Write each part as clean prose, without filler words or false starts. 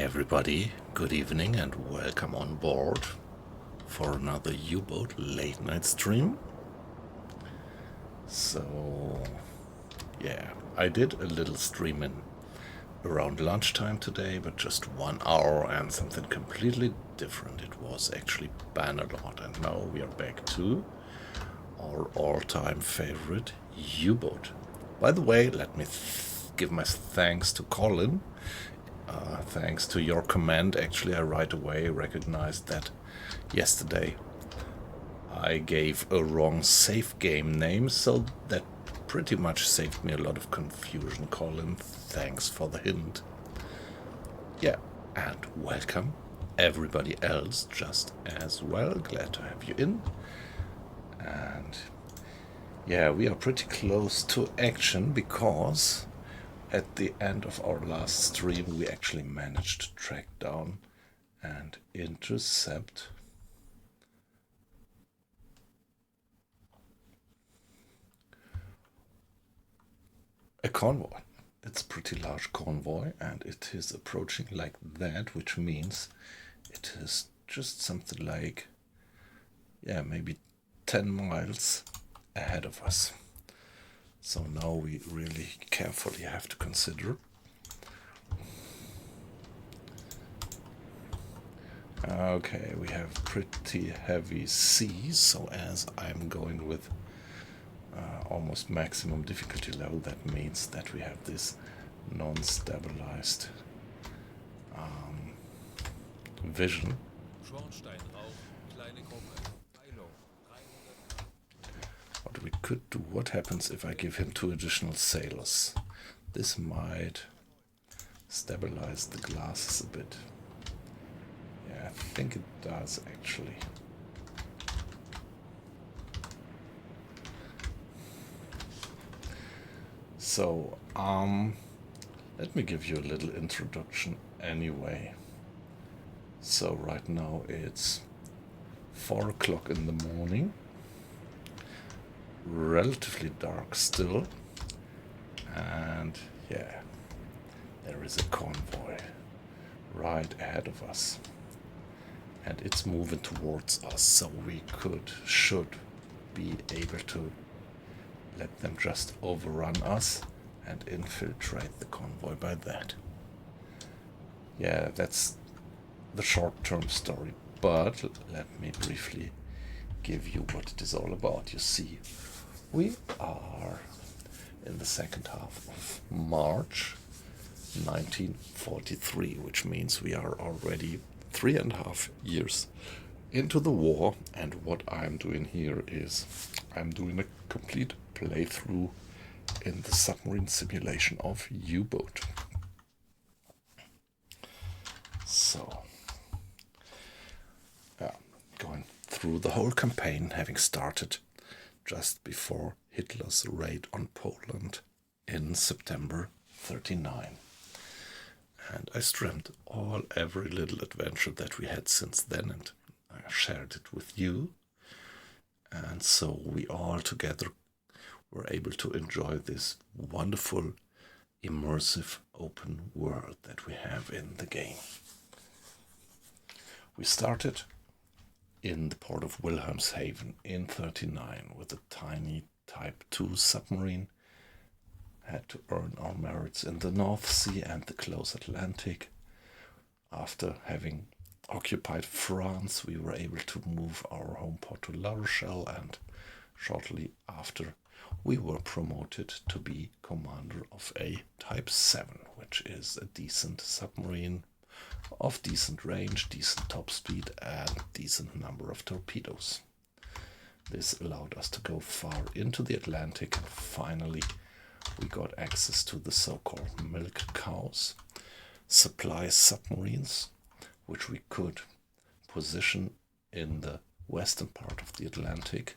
everybody, good evening and welcome on board for another U-Boat late night stream. So, yeah, I did a little streaming around lunchtime today, but just 1 hour and something completely different. It was actually Bannerlord, and now we are back to our all-time favorite U-Boat. By the way, let me give my thanks to Colin. Thanks to your command, actually, I right away recognized that yesterday I gave a wrong save game name, so that pretty much saved me a lot of confusion, Colin. Thanks for the hint. Yeah, and welcome everybody else just as well. Glad to have you in. And yeah, we are pretty close to action because at the end of our last stream we actually managed to track down and intercept a convoy. It's a pretty large convoy and it is approaching like that, which means it is just something like, yeah, maybe 10 miles ahead of us. So now we really carefully have to consider. Okay, we have pretty heavy seas, so as I'm going with almost maximum difficulty level, that means that we have this non-stabilized vision. What we could do, what happens if I give him 2 additional sailors? This might stabilize the glasses a bit. Yeah, I think it does actually. So, let me give you a little introduction anyway. So right now it's 4 o'clock in the morning, relatively dark still, and yeah, there is a convoy right ahead of us. And it's moving towards us, so we should be able to let them just overrun us and infiltrate the convoy by that. Yeah, that's the short-term story, but let me briefly give you what it is all about. You see, we are in the second half of March 1943, which means we are already 3.5 years into the war, and what I'm doing here is I'm doing a complete playthrough in the submarine simulation of U-Boat. So, yeah, going through the whole campaign, having started just before Hitler's raid on Poland in September 1939. And I streamed every little adventure that we had since then, and I shared it with you. And so we all together were able to enjoy this wonderful, immersive, open world that we have in the game. We started in the port of Wilhelmshaven in 1939 with a tiny Type 2 submarine. Had to earn our merits in the North Sea and the close Atlantic. After having occupied France, we were able to move our home port to La Rochelle, and shortly after we were promoted to be commander of a Type 7, which is a decent submarine of decent range, decent top speed, and decent number of torpedoes. This allowed us to go far into the Atlantic, and finally we got access to the so-called milk cows, supply submarines, which we could position in the western part of the Atlantic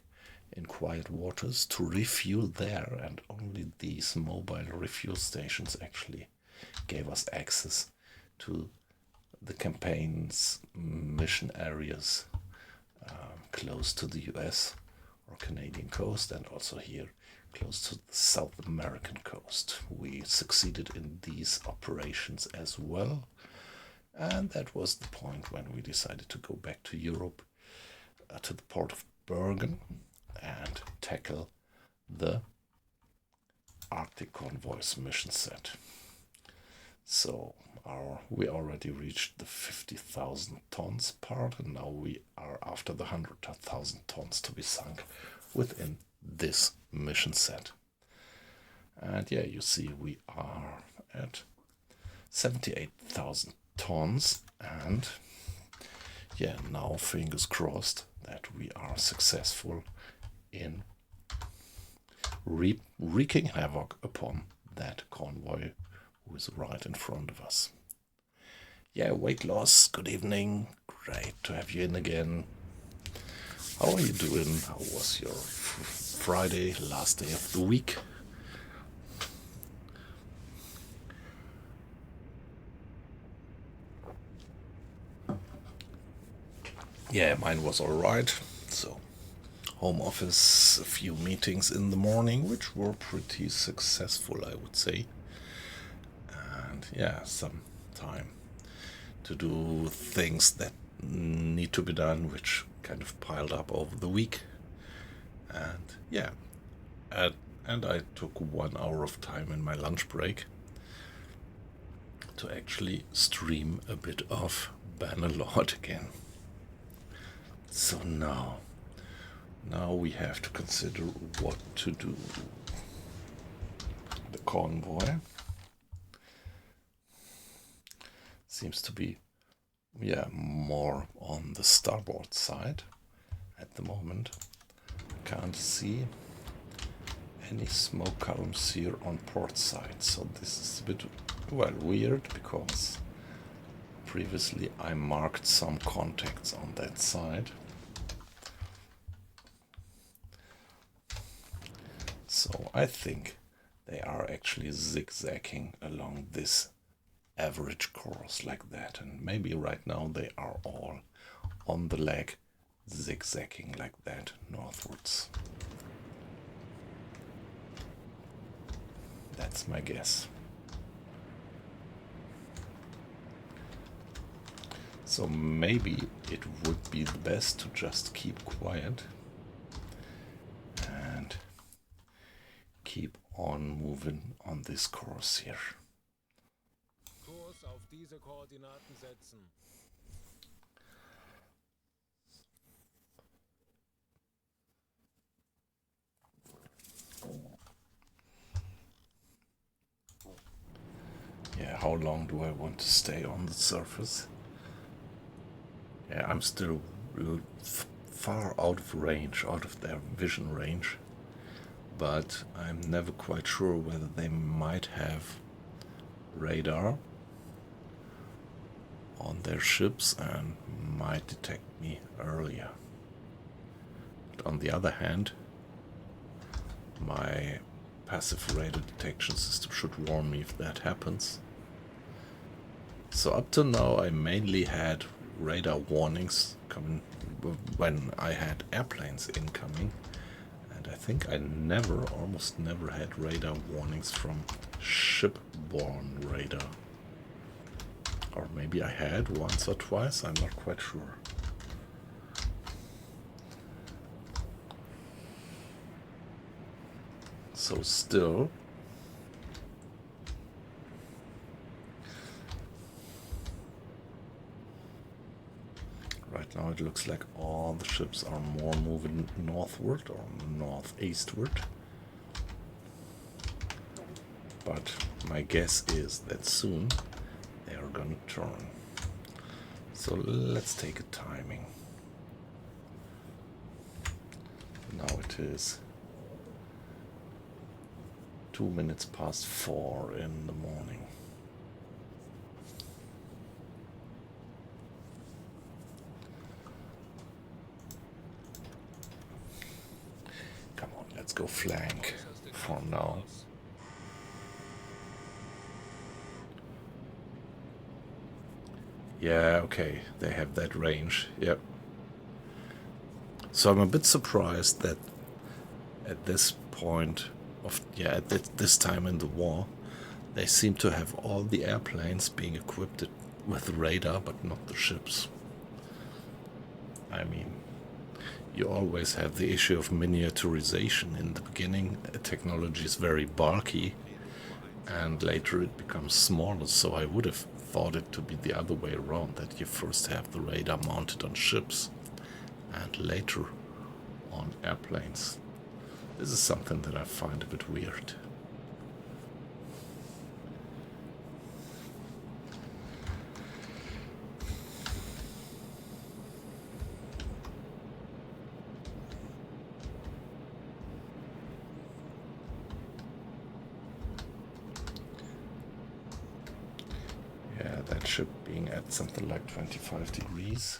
in quiet waters to refuel there, and only these mobile refuel stations actually gave us access to the campaign's mission areas close to the US or Canadian coast, and also here close to the South American coast. We succeeded in these operations as well, And that was the point when we decided to go back to Europe, to the port of Bergen, and tackle the Arctic Convoys mission set. So we already reached the 50,000 tons part, and now we are after the 100,000 tons to be sunk within this mission set. And yeah, you see we are at 78,000 tons, and yeah, now fingers crossed that we are successful in wreaking havoc upon that convoy who is right in front of us. Yeah, weight loss, good evening. Great to have you in again. How are you doing? How was your Friday, last day of the week? Yeah, mine was alright. So, home office, a few meetings in the morning, which were pretty successful, I would say. And yeah, some time to do things that need to be done, which kind of piled up over the week. And yeah, and I took 1 hour of time in my lunch break to actually stream a bit of Bannerlord again. So now we have to consider what to do. The convoy seems to be, yeah, more on the starboard side at the moment. I can't see any smoke columns here on port side, so this is a bit, well, weird, because previously I marked some contacts on that side. So I think they are actually zigzagging along this average course like that, and maybe right now they are all on the leg zigzagging like that northwards. That's my guess. So maybe it would be the best to just keep quiet and keep on moving on this course here. Kurs auf diese Koordinaten setzen. Yeah, how long do I want to stay on the surface? Yeah, I'm still far out of range, out of their vision range, but I'm never quite sure whether they might have radar on their ships and might detect me earlier. But on the other hand, my passive radar detection system should warn me if that happens. So up to now I mainly had radar warnings coming when I had airplanes incoming, and I think I almost never had radar warnings from shipborne radar. Or maybe I had once or twice, I'm not quite sure. So still, right now it looks like all the ships are more moving northward or northeastward. But my guess is that soon they are gonna turn. So let's take a timing. Now it is 2 minutes past 4 in the morning. Come on, let's go flank for now. Yeah, okay, they have that range, yep. So I'm a bit surprised that at this point at this time in the war, they seem to have all the airplanes being equipped with radar, but not the ships. I mean, you always have the issue of miniaturization. In the beginning, technology is very bulky, and later it becomes smaller, so I would have thought it to be the other way around, that you first have the radar mounted on ships, and later on airplanes. This is something that I find a bit weird. Yeah, that ship being at something like 25 degrees.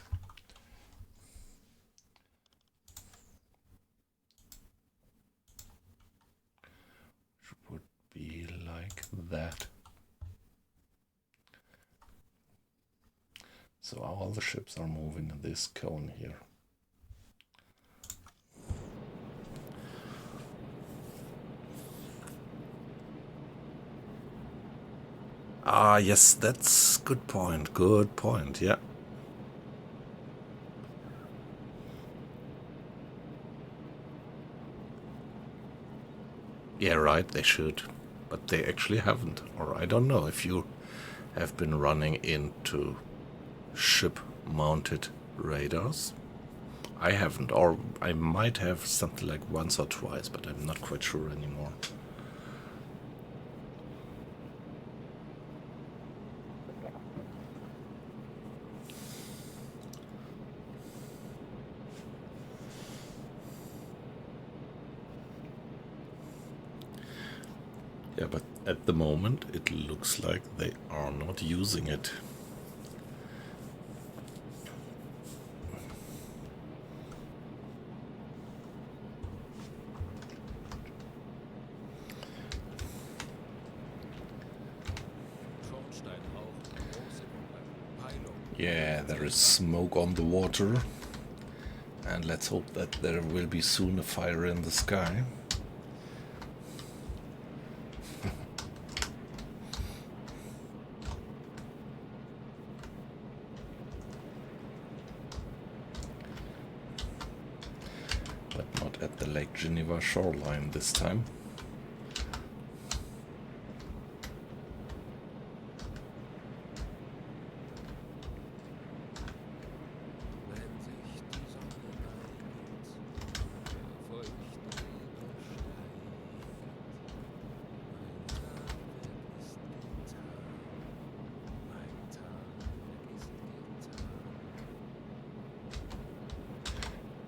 Would be like that. So all the ships are moving in this cone here. Ah, yes, that's good point. Good point, yeah. Yeah, right, they should. But they actually haven't. Or I don't know if you have been running into ship-mounted radars. I haven't, or I might have something like once or twice, but I'm not quite sure anymore. Yeah, but at the moment it looks like they are not using it. Yeah, there is smoke on the water, and let's hope that there will be soon a fire in the sky. But not at the Lake Geneva shoreline this time.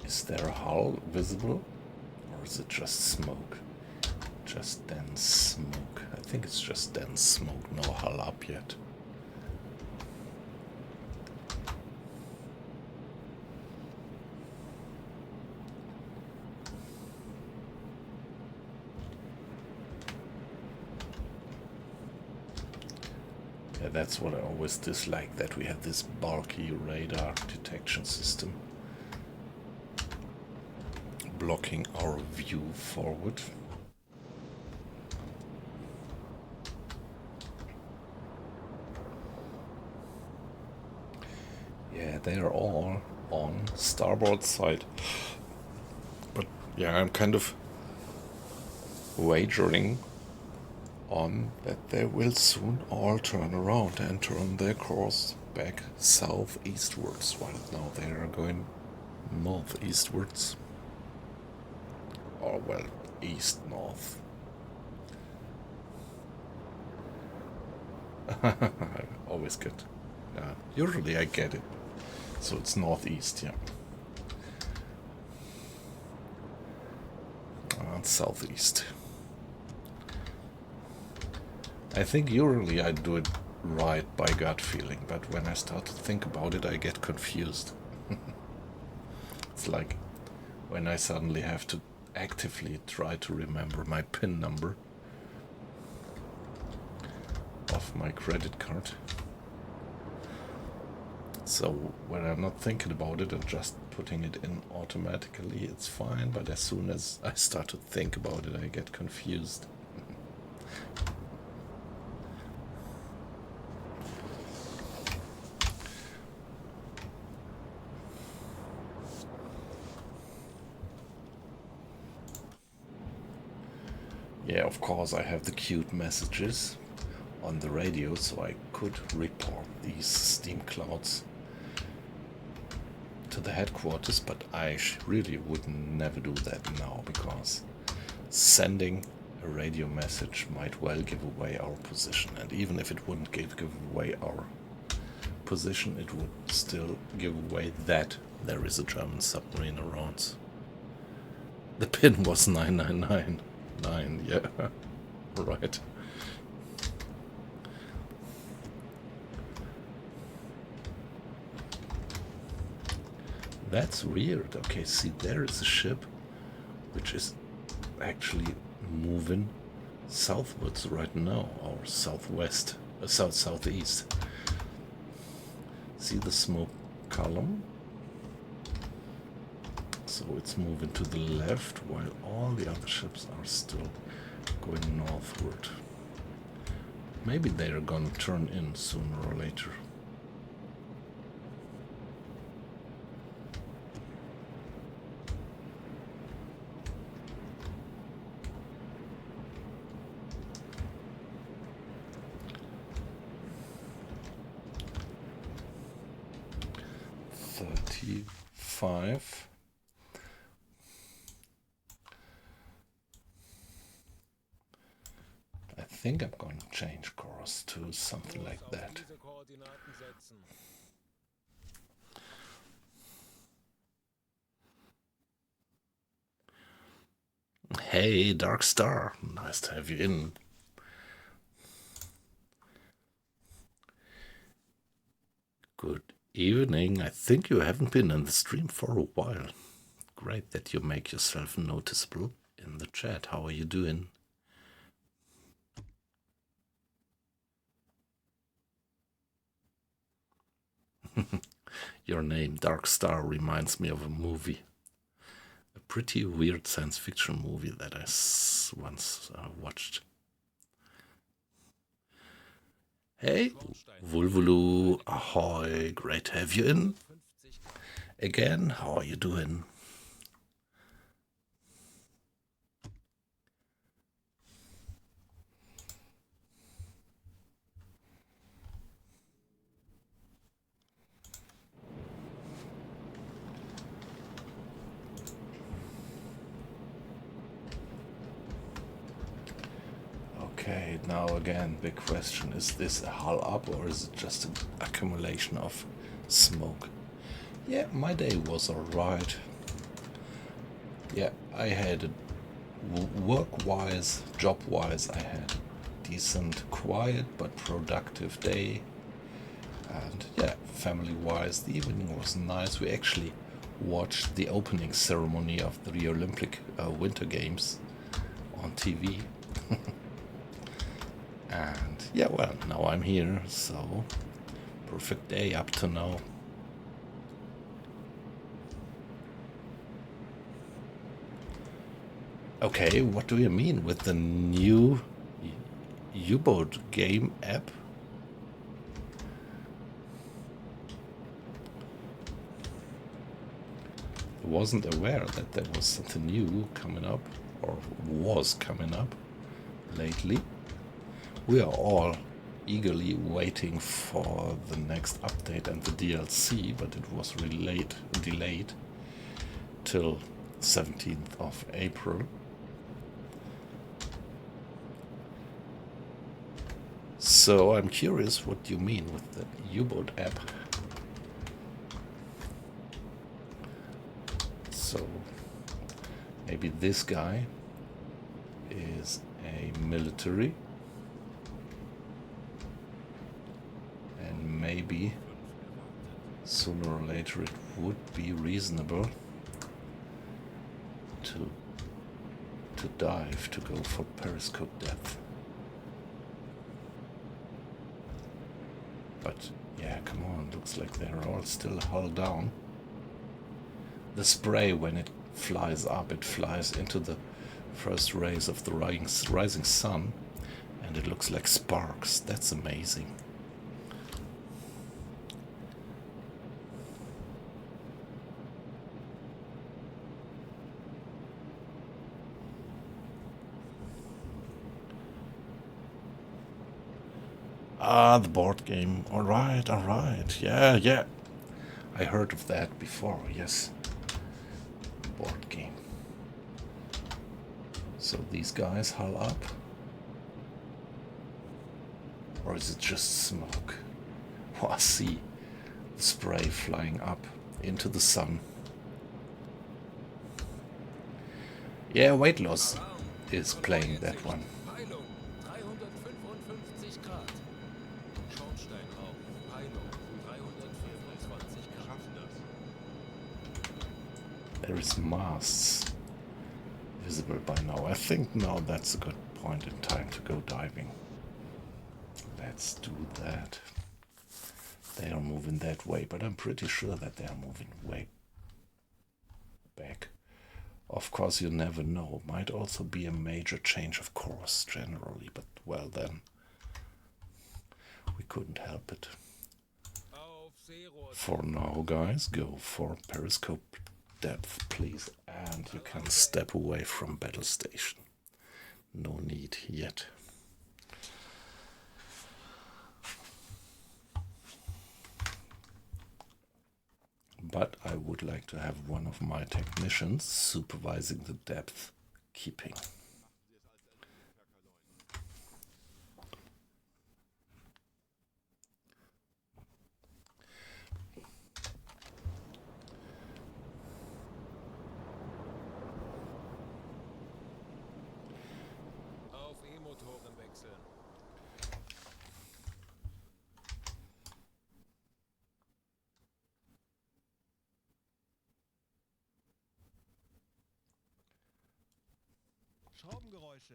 Is there a hull visible, or is it just smoke? Just dense smoke. I think it's just dense smoke, no hull up yet. Yeah, that's what I always dislike, that we have this bulky radar detection system blocking our view forward. Yeah, they are all on starboard side. But yeah, I'm kind of wagering on that they will soon all turn around and turn their course back southeastwards, while now they are going northeastwards. Or, well, east-north. Always good. Yeah, usually I get it. So it's northeast, yeah. And southeast. I think usually I do it right by gut feeling, but when I start to think about it, I get confused. It's like when I suddenly have to actively try to remember my PIN number of my credit card. So when I'm not thinking about it and just putting it in automatically, it's fine, but as soon as I start to think about it, I get confused. Yeah, of course I have the cute messages on the radio, so I could report these steam clouds to the headquarters, but I really would never do that now, because sending a radio message might well give away our position, and even if it wouldn't give away our position, it would still give away that there is a German submarine around. The pin was 9999, yeah, right. That's weird. Okay, see, there is a ship which is actually moving southwards right now, or southwest, southeast. See the smoke column? So it's moving to the left, while all the other ships are still going northward. Maybe they're gonna turn in sooner or later. Five. I think I'm going to change course to something like that. Hey, Dark Star, nice to have you in. Good evening. I think you haven't been in the stream for a while. Great that you make yourself noticeable in the chat. How are you doing? Your name, Dark Star, reminds me of a movie. A pretty weird science fiction movie that I once watched. Hey, Vulvulu, ahoy, great to have you in. Again, how are you doing? Okay, now again, big question. Is this a hull up or is it just an accumulation of smoke? Yeah, my day was alright. Yeah, I had work-wise, job-wise, I had a decent, quiet but productive day. And yeah, family-wise, the evening was nice. We actually watched the opening ceremony of the Olympic Winter Games on TV. And yeah, well, now I'm here, so perfect day up to now. Okay, what do you mean with the new U-boat game app? I wasn't aware that there was something new coming up, or was coming up lately. We are all eagerly waiting for the next update and the DLC, but it was delayed till 17th of April. So I'm curious what you mean with the U-boat app. So maybe this guy is a military, and maybe sooner or later it would be reasonable to dive, to go for periscope depth. But yeah, come on, looks like they're all still hull down. The spray, when it flies up, it flies into the first rays of the rising sun, and it looks like sparks. That's amazing. Ah, the board game. Alright, alright. Yeah, yeah. I heard of that before, yes. Board game. So these guys hull up? Or is it just smoke? Oh, I see the spray flying up into the sun. Yeah, weight loss is playing that one. Peilung 355 Grad. Schornsteinrauch. Peilung 325 Grad. There is masts visible by now. I think now that's a good point in time to go diving. Let's do that. They are moving that way, but I'm pretty sure that they are moving way back. Of course, you never know. Might also be a major change of course generally, but well then, we couldn't help it. Auf Seerohr. For now, guys, go for periscope depth, please, and you can step away from battle station. No need yet. But I would like to have one of my technicians supervising the depth keeping. Auf E-Motoren wechseln. Schraubengeräusche.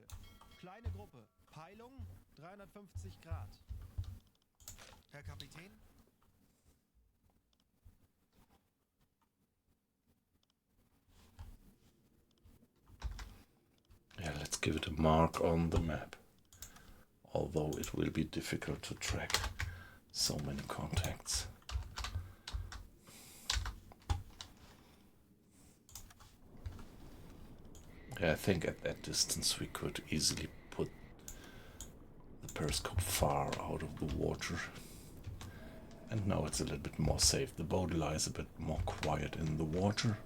Kleine Gruppe. Peilung 350 Grad. Herr Kapitän? Yeah, let's give it a mark on the map. Although it will be difficult to track so many contacts. Yeah, I think at that distance we could easily put the periscope far out of the water. And now it's a little bit more safe. The boat lies a bit more quiet in the water.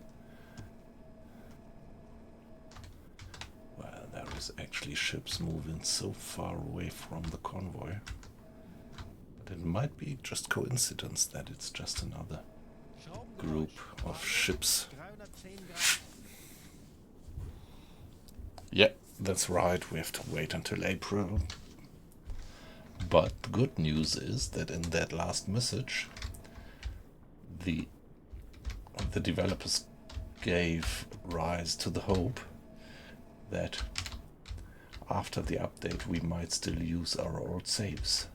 Well, there is actually ships moving so far away from the convoy. But it might be just coincidence that it's just another group of ships. 310 Grad. Yeah, that's right. We have to wait until April. But the good news is that in that last message, the developers gave rise to the hope that after the update we might still use our old saves.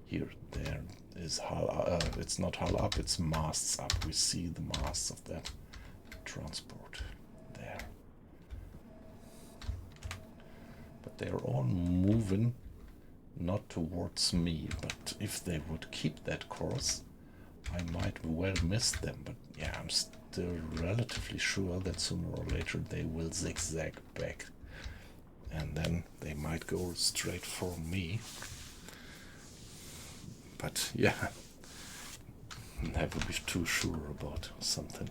Here, there is hull. It's not hull up; it's masts up. We see the masts of that transport there, but they are all moving. Not towards me, but if they would keep that course, I might well miss them. But yeah, I'm still relatively sure that sooner or later they will zigzag back, and then they might go straight for me. But yeah, never be too sure about something.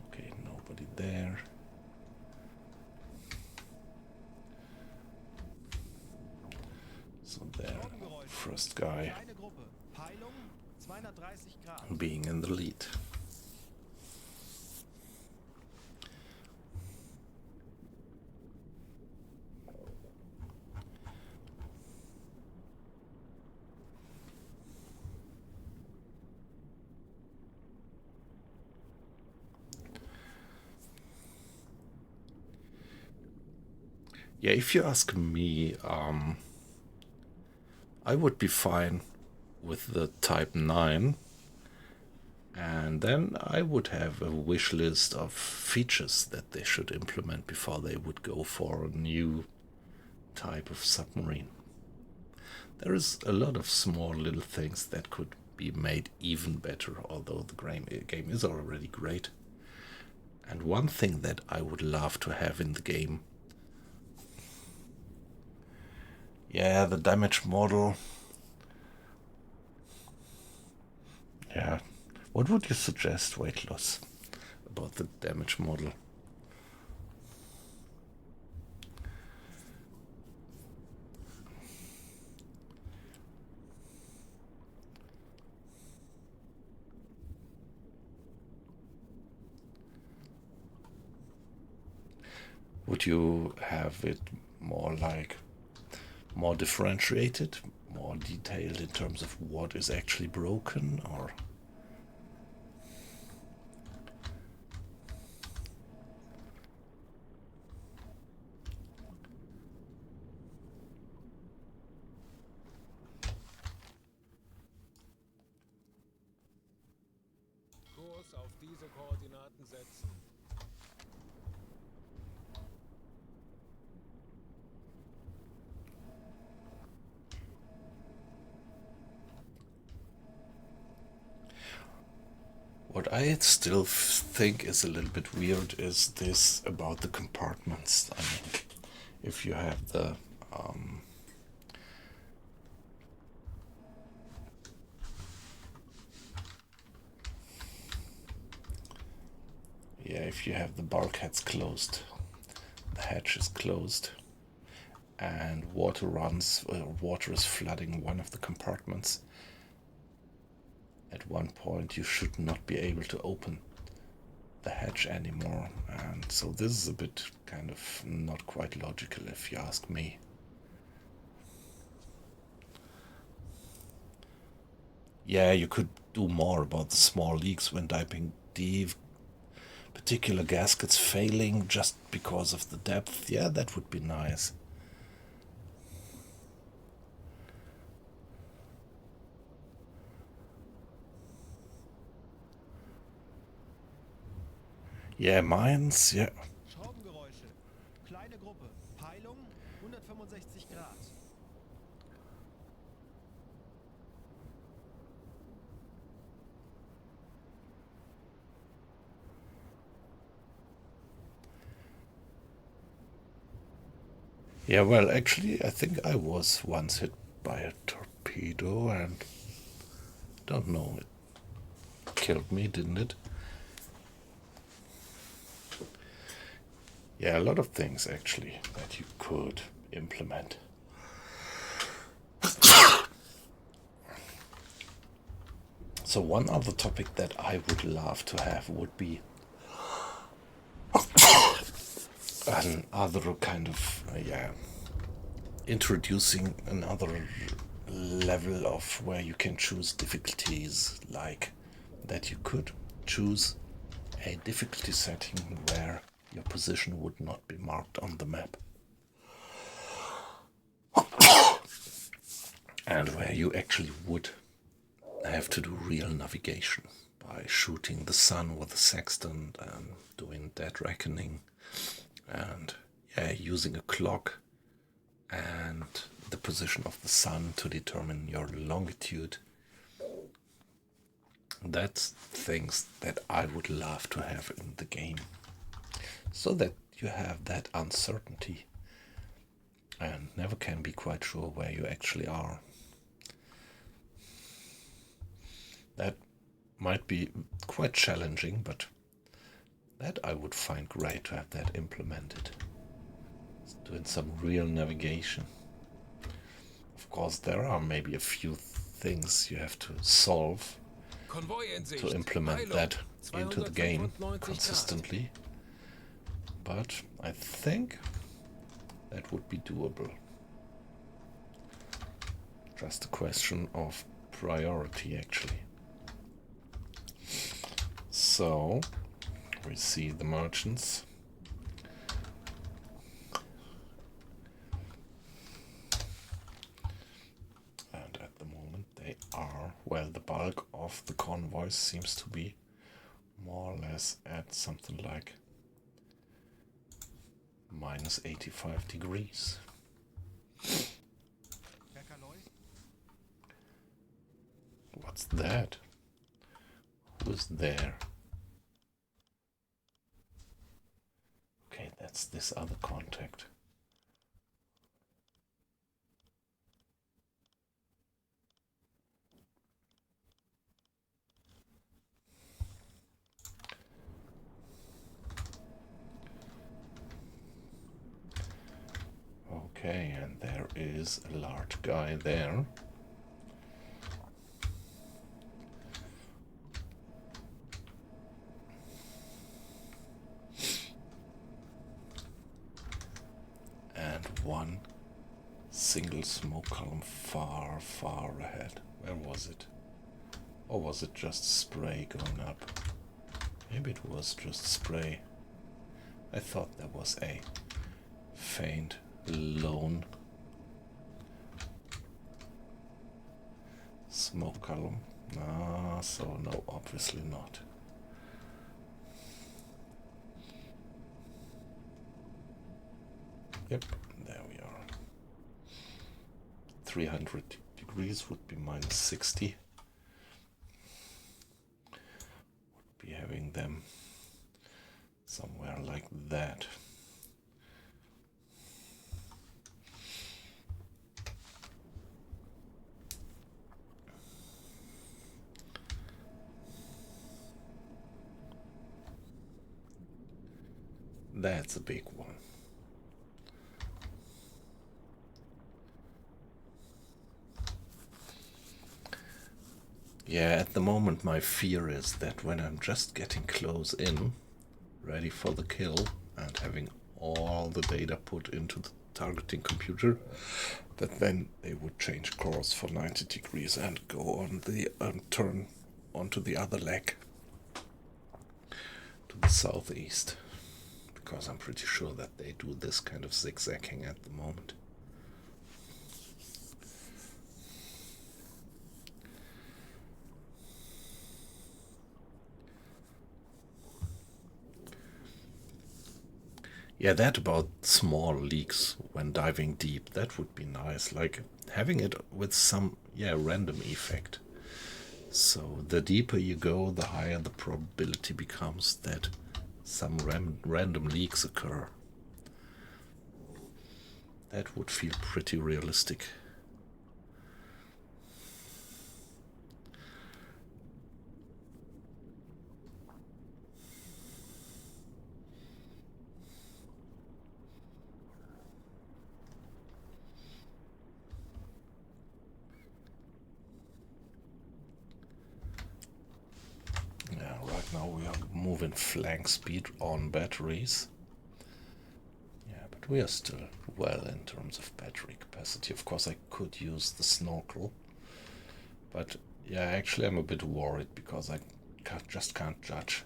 Okay, nobody there. So there, first guy Kleine Gruppe. Peilung 230 Grad. being in the lead. Yeah, if you ask me, I would be fine with the Type 9, and then I would have a wish list of features that they should implement before they would go for a new type of submarine. There is a lot of small little things that could be made even better, although the game is already great. And one thing that I would love to have in the game Yeah, the damage model. Yeah. What would you suggest, weight loss, about the damage model? Would you have it more like more differentiated, more detailed in terms of what is actually broken, or Kurs auf diese Koordinaten setzen. what I still think is a little bit weird is this about the compartments. I mean, if you have the if you have the bulkheads closed, the hatch is closed, and water is flooding one of the compartments, at one point you should not be able to open the hatch anymore, and so this is a bit kind of not quite logical if you ask me. Yeah, you could do more about the small leaks when diving deep, particular gaskets failing just because of the depth. Yeah, that would be nice. Yeah, mines, yeah. Schraubengeräusche. Kleine Gruppe. Peilung 165 Grad. Yeah, well, actually, I think I was once hit by a torpedo and don't know, it killed me, didn't it? Yeah, a lot of things actually that you could implement. So one other topic that I would love to have would be another kind of introducing another level of where you can choose difficulties, like that you could choose a difficulty setting where your position would not be marked on the map, and where you actually would have to do real navigation by shooting the sun with a sextant and doing dead reckoning and using a clock and the position of the sun to determine your longitude. That's things that I would love to have in the game, so that you have that uncertainty and never can be quite sure where you actually are. That might be quite challenging, but that I would find great to have that implemented. Doing some real navigation. Of course, there are maybe a few things you have to solve Convoy in Sicht. to implement Peilung that into the game 295 consistently, but I think that would be doable. Just a question of priority, actually. So we see the merchants. And at the moment they are, well, the bulk of the convoys seems to be more or less at something like minus 85 degrees. Herr Kaloy? What's that? Who's there? Okay, that's this other contact. Okay, and there is a large guy there. And one single smoke column far, far ahead. Where was it? Or was it just spray going up? Maybe it was just spray. I thought there was a faint lone smoke column. Ah, so no, obviously not. Yep, there we are. 300 degrees would be minus 60. Would be having them somewhere like that. That's a big one. Yeah, at the moment my fear is that when I'm just getting close in, ready for the kill, and having all the data put into the targeting computer, that then they would change course for 90 degrees and go on the turn onto the other leg to the southeast, because I'm pretty sure that they do this kind of zigzagging at the moment. Yeah, that about small leaks when diving deep, that would be nice, like having it with some random effect. So the deeper you go, the higher the probability becomes that some random leaks occur. That would feel pretty realistic. Yeah, right now we are moving flank speed on batteries. Yeah, but we are still well in terms of battery capacity. Of course, I could use the snorkel, but yeah, actually I'm a bit worried because I just can't judge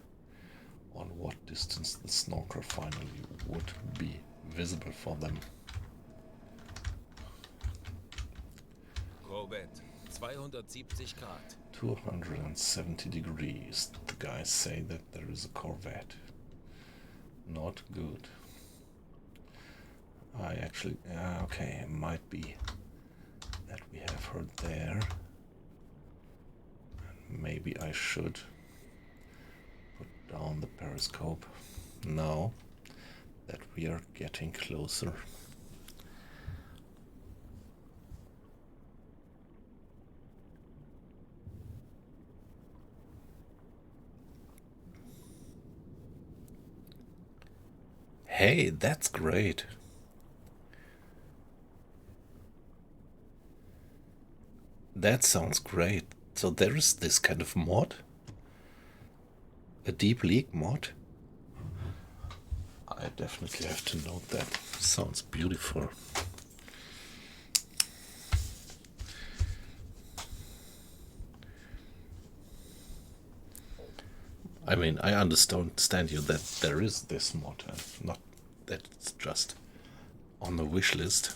on what distance the snorkel finally would be visible for them. Corvette, 270 Grad. 270 degrees. The guys say that there is a Corvette. Not good. I actually, okay, it might be that we have her there. Maybe I should put down the periscope now that we are getting closer. Hey, that's great. That sounds great. So there is this kind of mod? A deep leak mod? I definitely have to note that. Sounds beautiful. I mean, I understand you that there is this mod and not that it's just on the wish list.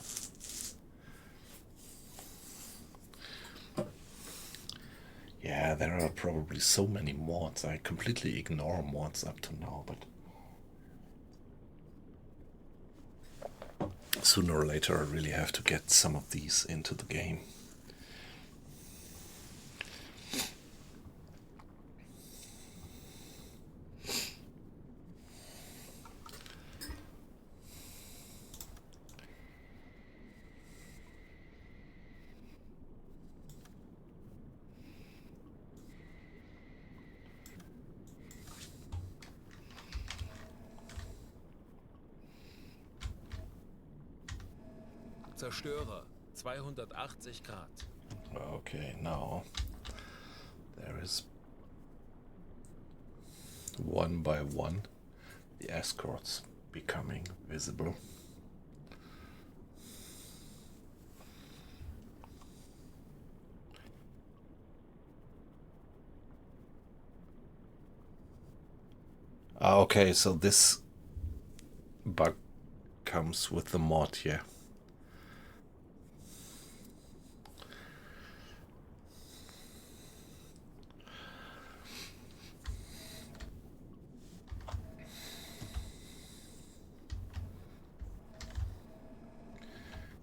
Yeah, there are probably so many mods. I completely ignore mods up to now, but sooner or later I really have to get some of these into the game. Zerstörer, 280 Grad. Okay, now there is one by one the escorts becoming visible. Okay, so this bug comes with the mod, yeah.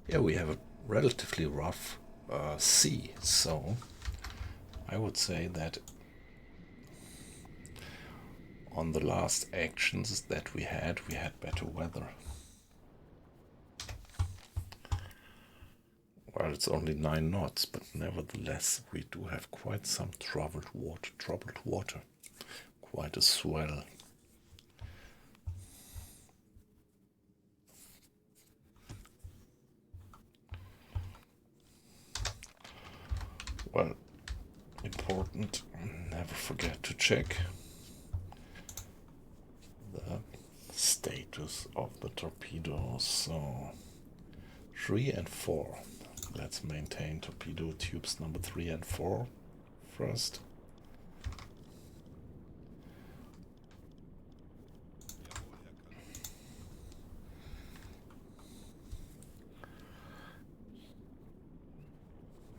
Yeah, we have a relatively rough sea, so I would say that on the last actions that we had better weather. Well, it's only 9 knots, but nevertheless we do have quite some troubled water, quite a swell. Well, important, never forget to check the status of the torpedo. So 3 and 4. Let's maintain torpedo tubes number 3 and 4 first.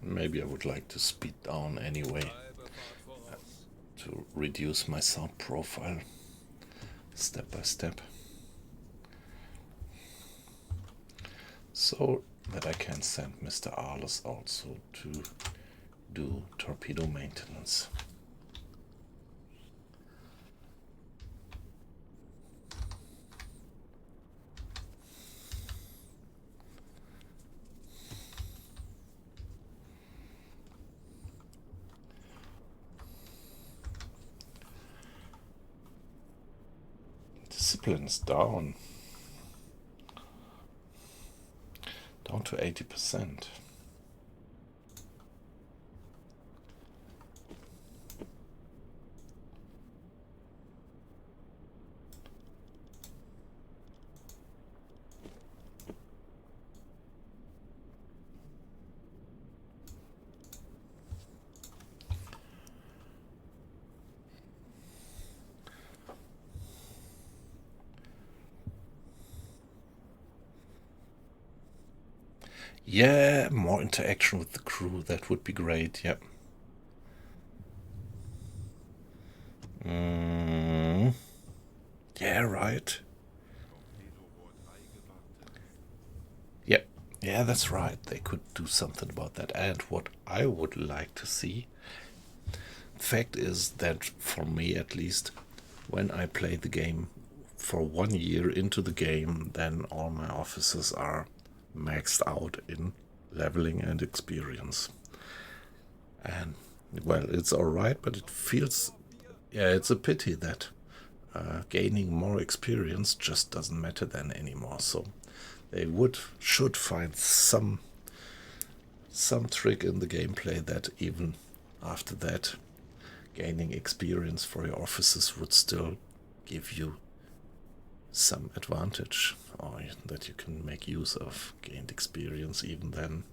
Maybe I would like to speed down anyway to reduce my sound profile step by step, so that I can send Mr. Arles also to do torpedo maintenance. Discipline's down to 80%. Yeah, more interaction with the crew, that would be great, yep. Yeah, right. Yep, yeah, that's right. They could do something about that. And what I would like to see, fact is that for me at least, when I play the game for 1 year into the game, then all my officers are maxed out in leveling and experience. And well, it's alright, but it feels, yeah, it's a pity that gaining more experience just doesn't matter then anymore. So they should find some trick in the gameplay that even after that, gaining experience for your officers would still give you some advantage, or that you can make use of gained experience even then.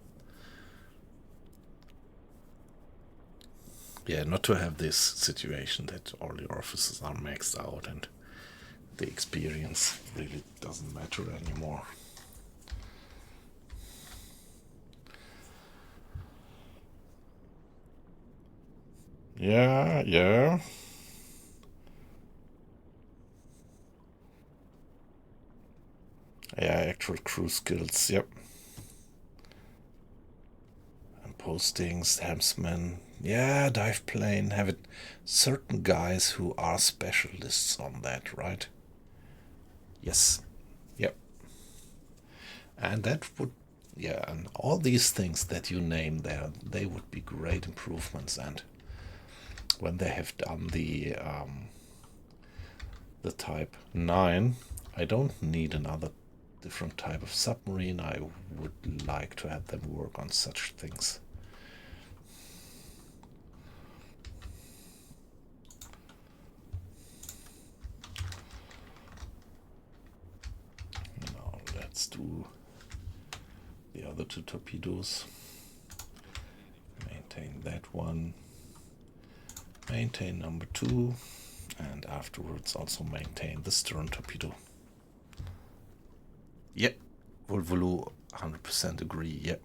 Yeah, not to have this situation that all your officers are maxed out and the experience really doesn't matter anymore. Yeah, yeah. Yeah, actual crew skills, yep. And postings, helmsman, yeah, dive plane, have it certain guys who are specialists on that, right? Yes, yep. And that would, yeah, and all these things that you name there, they would be great improvements. And when they have done the type 9, I don't need another different type of submarine. I would like to have them work on such things. Now let's do the other two torpedoes. Maintain that one. Maintain number 2. And afterwards also maintain the stern torpedo. Yep. Volvolo 100% agree, yep.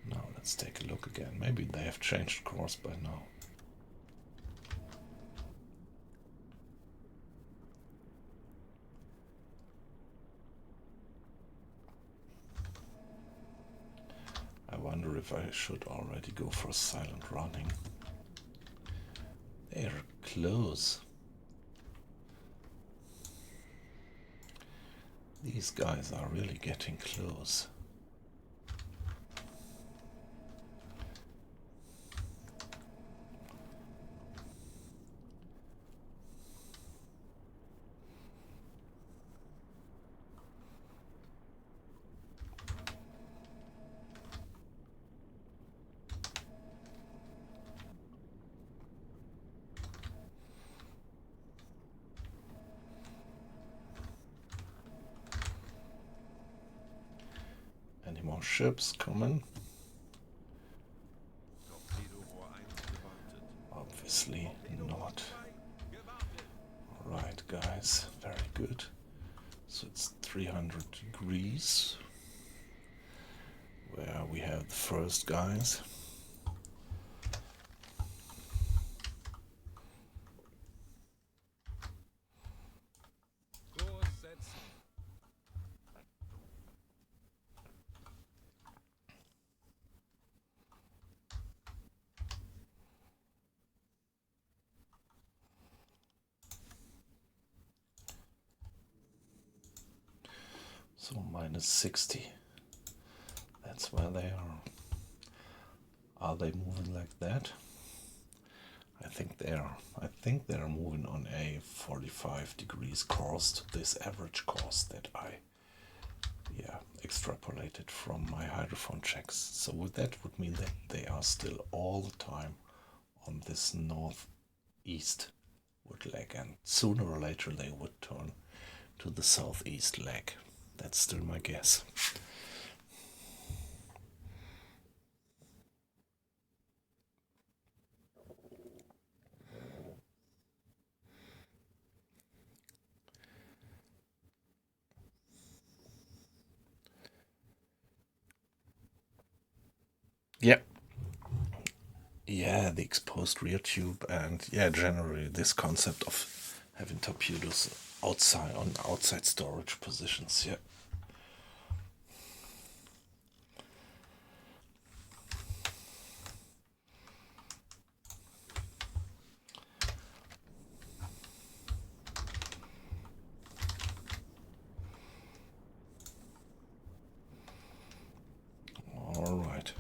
Now let's take a look again. Maybe they have changed course by now. I wonder if I should already go for silent running. They're close. These guys are really getting close. Any more ships coming? Obviously not. Alright guys, very good. So it's 300 degrees where we have the first guys. So minus 60. That's where they are. Are they moving like that? I think they are. I think they are moving on a 45 degrees course to this average course that I extrapolated from my hydrophone checks. So that would mean that they are still all the time on this northeastward leg, and sooner or later they would turn to the southeast leg. That's still my guess. Yep. Yeah, the exposed rear tube, and generally this concept of having torpedoes outside on outside storage positions. Yeah. All right.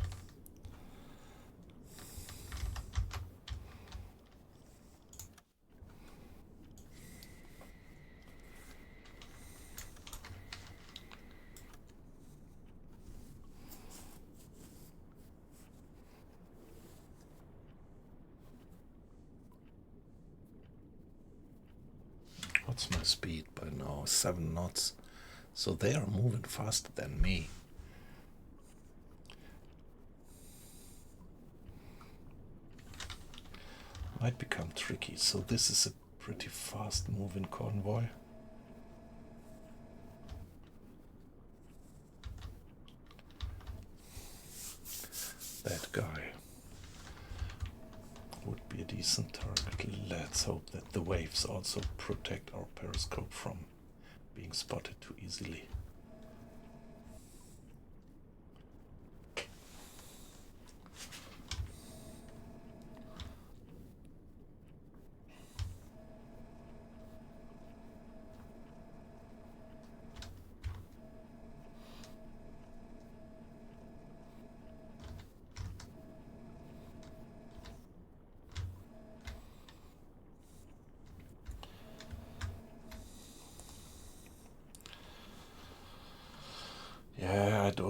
What's my speed by now? 7 knots. So they are moving faster than me. Might become tricky. So this is a pretty fast moving convoy. That guy would be a decent target. Let's hope that the waves also protect our periscope from being spotted too easily.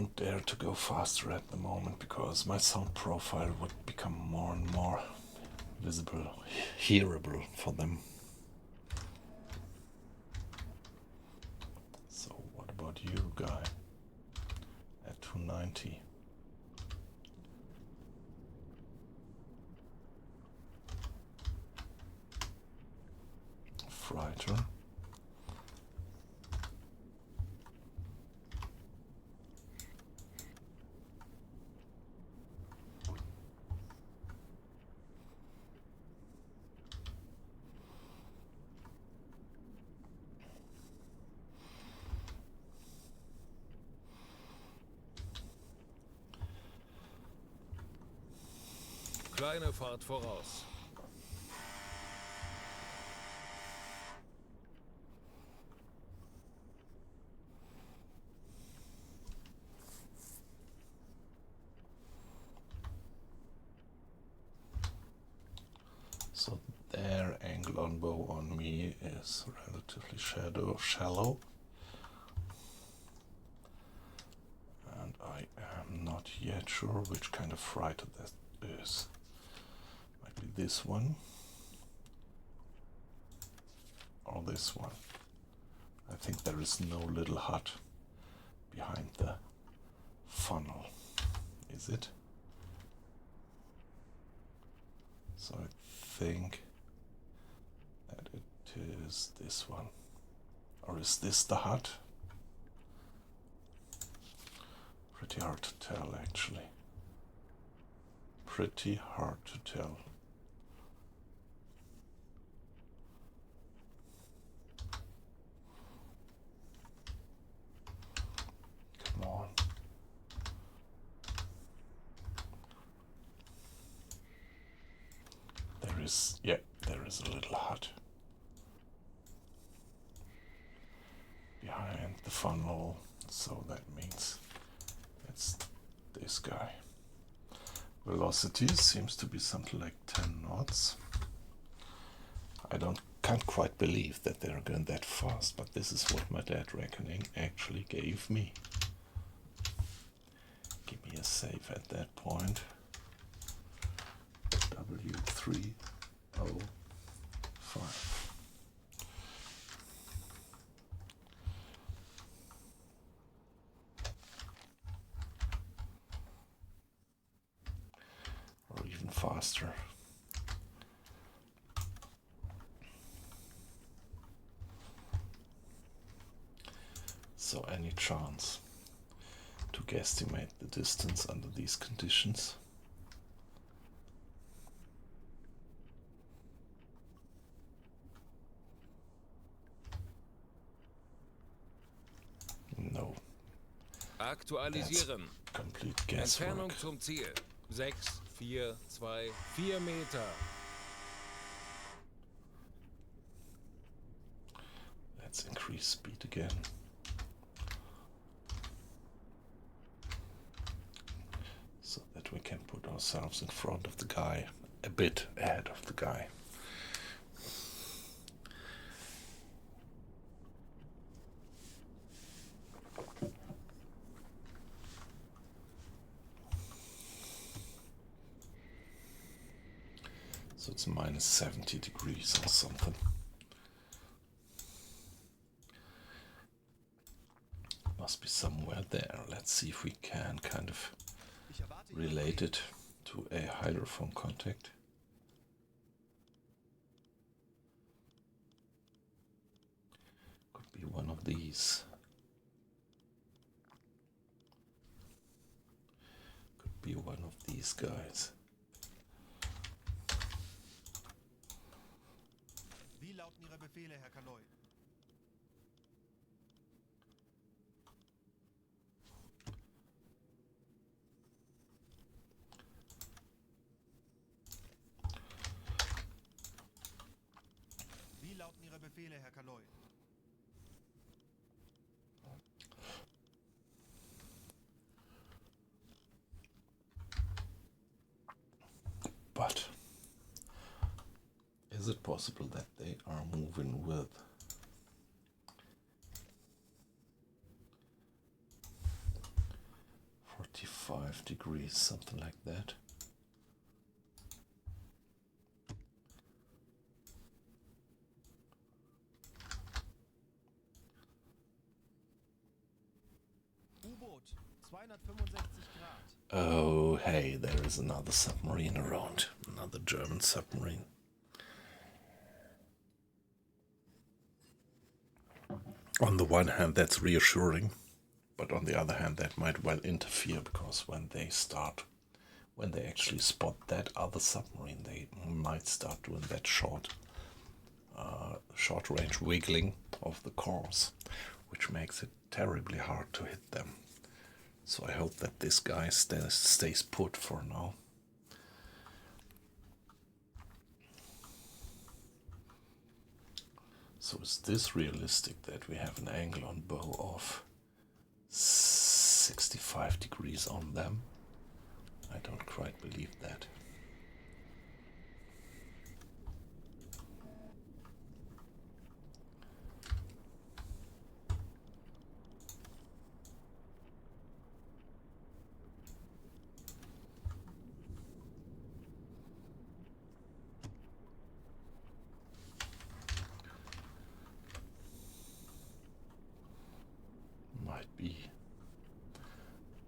don't dare to go faster at the moment because my sound profile would become more and more visible, hearable for them. So what about you, guy? At 290. Frighter. Kleine Fahrt voraus. So their angle on bow on me is relatively shallow. And I am not yet sure which kind of fighter that is. Might be this one. Or this one. I think there is no little hut behind the funnel. Is it? So I think that it is this one. Or is this the hut? Pretty hard to tell, actually. Pretty hard to tell. Come on. There is a little hut behind the funnel, so that means it's this guy. Velocity seems to be something like 10 knots. I can't quite believe that they're going that fast, but this is what my dad reckoning actually gave me. Give me a save at that point. W305. Or even faster. So any chance to guesstimate the distance under these conditions? No. Aktualisieren. Complete Entfernung guesswork. zum Ziel. 6, 4, 2, 4 Meter. Let's increase speed again. So that we can put ourselves in front of the guy, a bit ahead of the guy. So it's minus 70 degrees or something. Must be somewhere there. Let's see if we can kind of relate it to a hydrophone contact. Could be one of these. Could be one of these guys. Wie lauten Ihre Befehle, Herr Convoy? Wie lauten Ihre Befehle, Herr Convoy? But is it possible that they are moving with 65 degrees, something like that. U-Boot, 265 Grad. Oh, hey, there is another submarine around. Another German submarine. On the one hand, that's reassuring, but on the other hand, that might well interfere, because when they actually spot that other submarine, they might start doing that short-range wiggling of the course, which makes it terribly hard to hit them. So I hope that this guy stays put for now. So is this realistic that we have an angle on bow of 65 degrees on them? I don't quite believe that.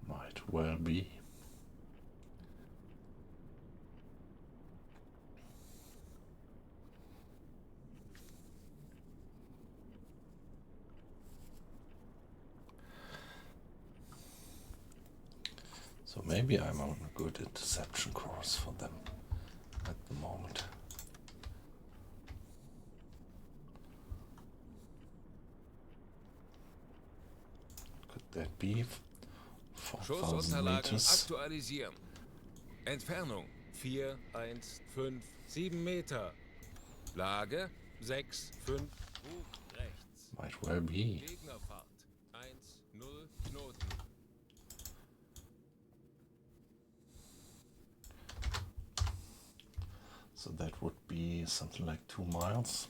Might well be. So maybe I'm on a good interception course for them at the moment. Could that be 4,000 Schussunterlagen meters? aktualisieren. Entfernung 4,157 Meter. Lage 6,5 Bug rechts. Might well be. Gegnerfahrt 1,0 Knoten. So that would be something like 2 miles.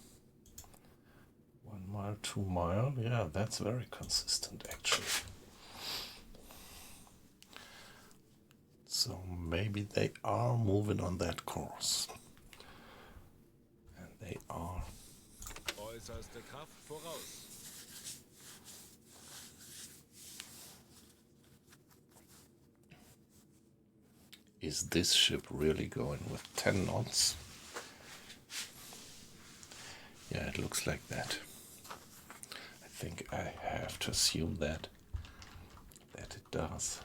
1 mile, 2 mile. Yeah, that's very consistent actually. So maybe they are moving on that course. And they are. Äußerste Kraft voraus. Is this ship really going with 10 knots? Yeah, it looks like that. I think I have to assume that it does.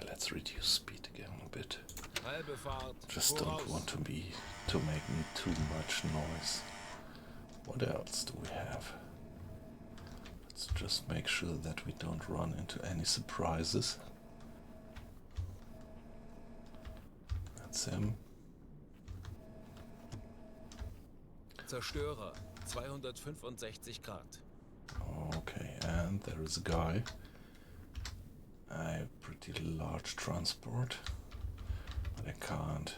Let's reduce speed again a bit. Halbe Fahrt Just voraus. don't want to make too much noise. What else do we have? Let's just make sure that we don't run into any surprises. That's him. Zerstörer 265 Grad. Okay, and there is a guy. A pretty large transport, but I can't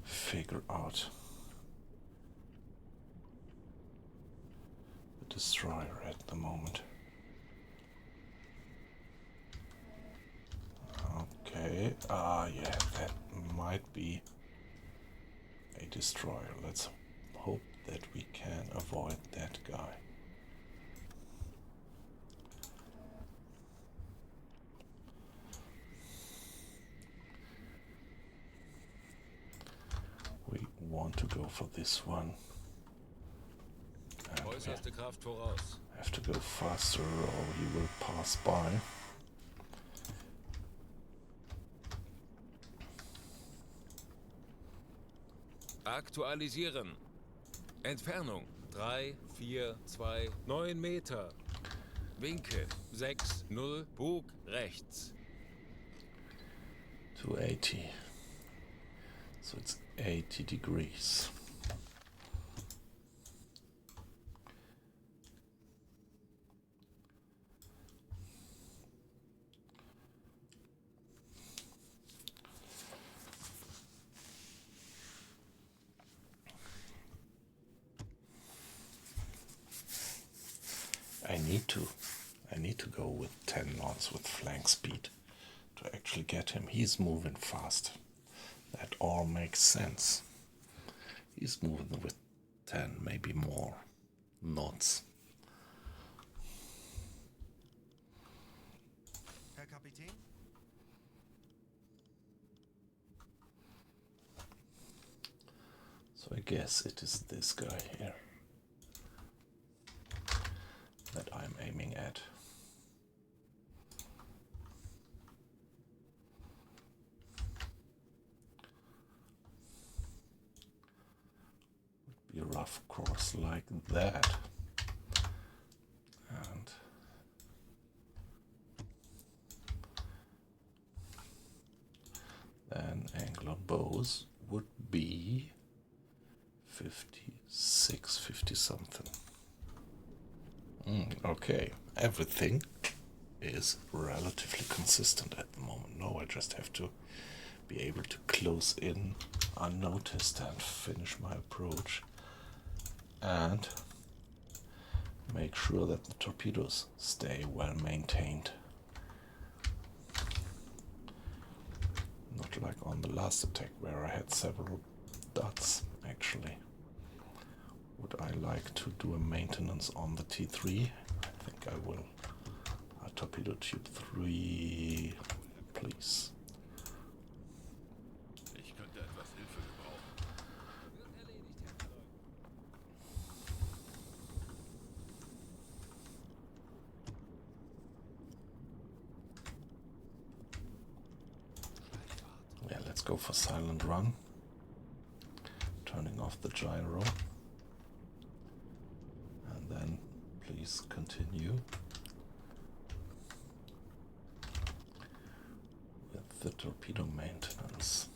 figure out the destroyer at the moment. Okay, yeah, that might be a destroyer. Let's hope that we can avoid that guy. We want to go for this one. And we Äußerste Kraft voraus. have to go faster or he will pass by. Aktualisieren. Entfernung 3,429 Meter. Winkel 6,0 Bug rechts. 280. So it's 80 degrees. need to. I need to go with 10 knots with flank speed to actually get him. He's moving fast. That all makes sense. He's moving with 10, maybe more knots. Herr Kapitän? So I guess it is this guy here that I'm aiming at. Would be a rough course like that. And then angle on bows would be 56, 50 something. Okay, everything is relatively consistent at the moment. Now I just have to be able to close in unnoticed and finish my approach and make sure that the torpedoes stay well maintained. Not like on the last attack where I had several dots actually. Would I like to do a maintenance on the T3? I think I will. Torpedo tube 3, please. Ich könnte etwas Hilfe gebrauchen. Yeah, let's go for silent run. Turning off the gyro. And then please continue with the torpedo maintenance.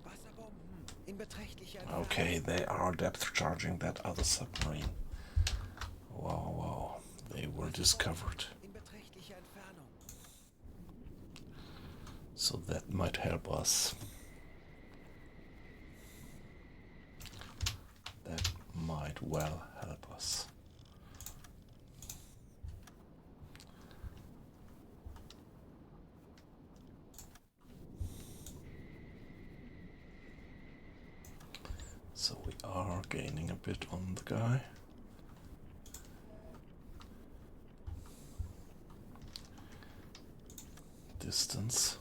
Wasserbomben in beträchtlicher Entfernung. Okay, they are depth charging that other submarine. Wow, wow, they were discovered. In beträchtlicher Entfernung. So that might help us. That might well help us. So we are gaining a bit on the guy. Distance.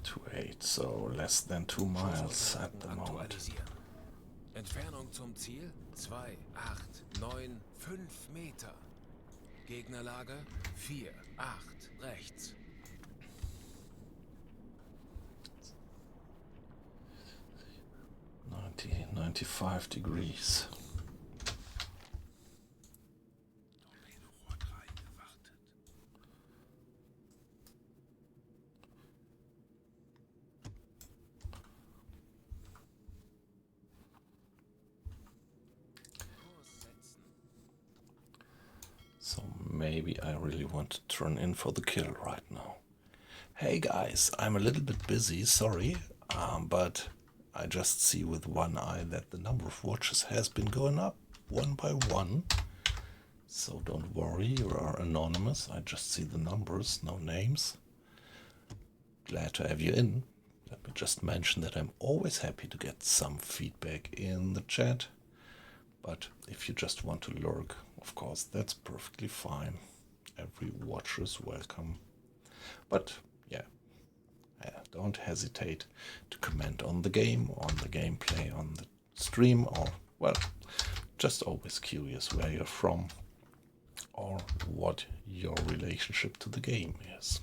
To 8, so less than 2 miles at the moment. Aktualisieren. Entfernung zum Ziel 2, 8, 9, 5 Meter. Gegnerlage 4, 8, rechts. 95 degrees. Torpedorohr 3 gewartet. Kurs setzen. So maybe I really want to turn in for the kill right now. Hey guys, I'm a little bit busy, sorry, but I just see with one eye that the number of watches has been going up one by one. So don't worry, you are anonymous. I just see the numbers, no names. Glad to have you in. Let me just mention that I'm always happy to get some feedback in the chat. But if you just want to lurk, of course, that's perfectly fine. Every watcher is welcome. But yeah, don't hesitate to comment on the game, on the gameplay, on the stream, or, well, just always curious where you're from or what your relationship to the game is.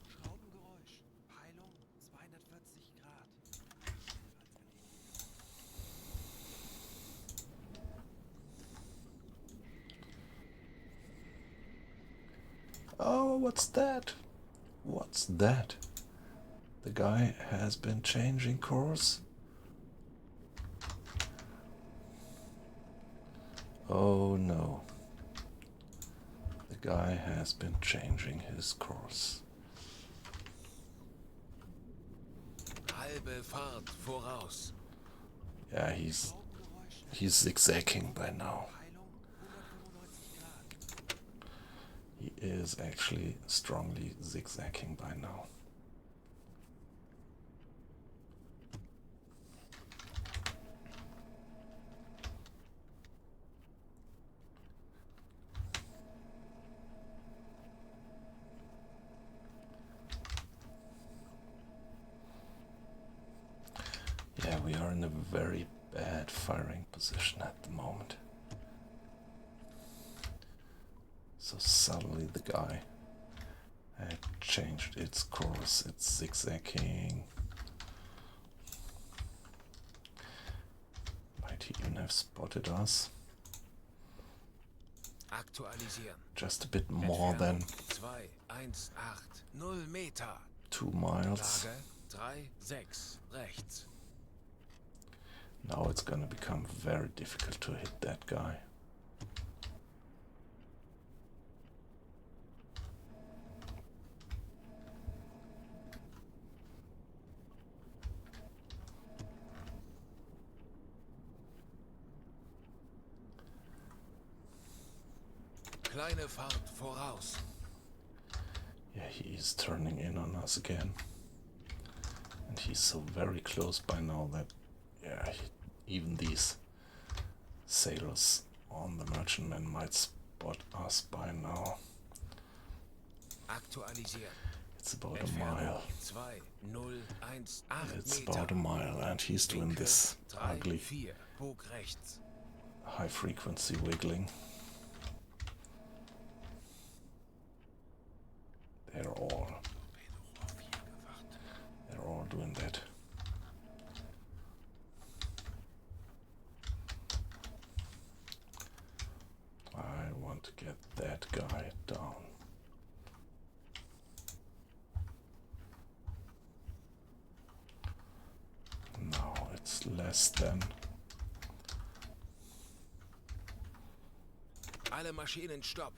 Schraubengeräusch. Peilung 240 Grad. Oh, what's that? What's that? The guy has been changing course. Oh no. The guy has been changing his course. Halbe Fahrt voraus. Yeah, he's zigzagging by now. Peilung 195 Grad. He is actually strongly zigzagging by now. Yeah, we are in a very bad firing position at the moment. So suddenly the guy had changed its course. It's zigzagging. Might he even have spotted us? Aktualisieren. Just a bit more than 218 Meter. 2 miles. Lage 36 rechts. Now it's gonna become very difficult to hit that guy. Kleine Fahrt voraus. Yeah, he is turning in on us again. And he's so very close by now that, yeah, even these sailors on the merchantman might spot us by now. Aktualisieren. It's about a mile. 2018 It's Meter. about a mile, and he's doing this ugly 3-4. Bug rechts. high frequency wiggling. They're all doing that. I want to get that guy down. Now it's less than. Alle Maschinen stopp.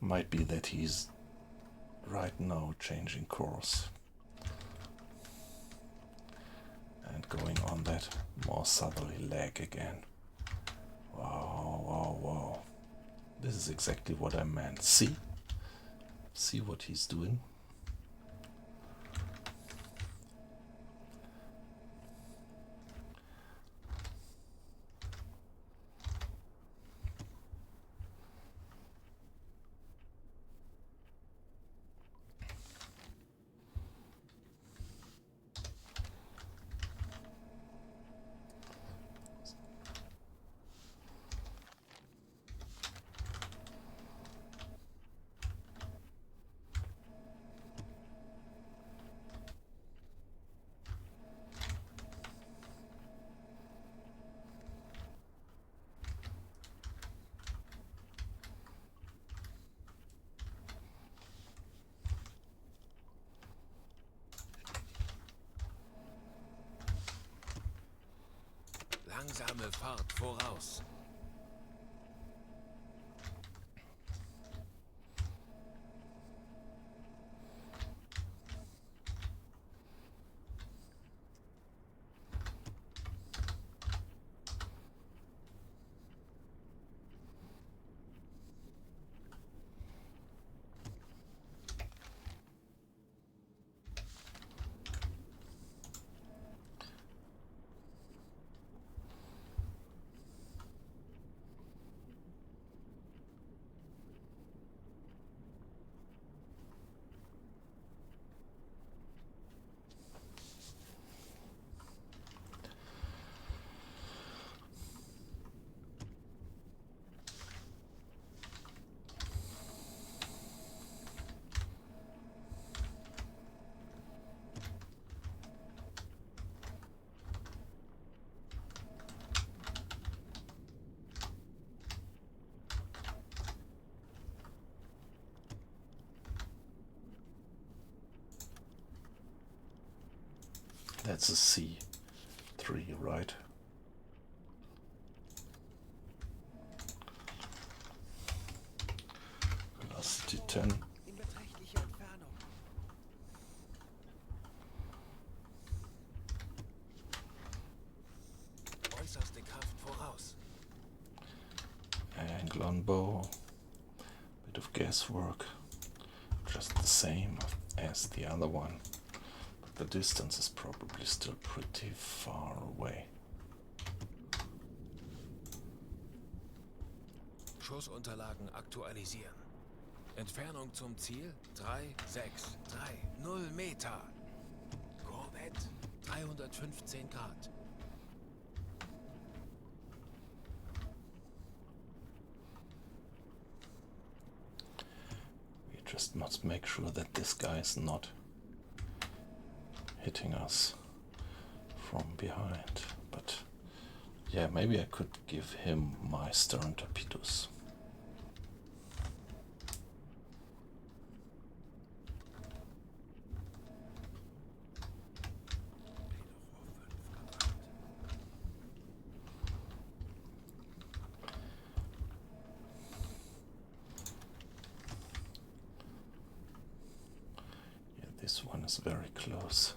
Might be that he's right now changing course and going on that more southerly leg again. Wow, wow, wow. This is exactly what I meant. See? See what he's doing? Langsame Fahrt voraus. That's a C3, right? Velocity 10. In beträchtlicher Entfernung. Äußerste Kraft voraus. Angle on bow. Bit of guesswork. Just the same as the other one. But the distance is probably still pretty far away. Schussunterlagen aktualisieren. Entfernung zum Ziel 3630 Meter. Korvette 315 Grad. We just must make sure that this guy is not hitting us from behind. But yeah, maybe I could give him my stern torpedoes. Yeah, this one is very close.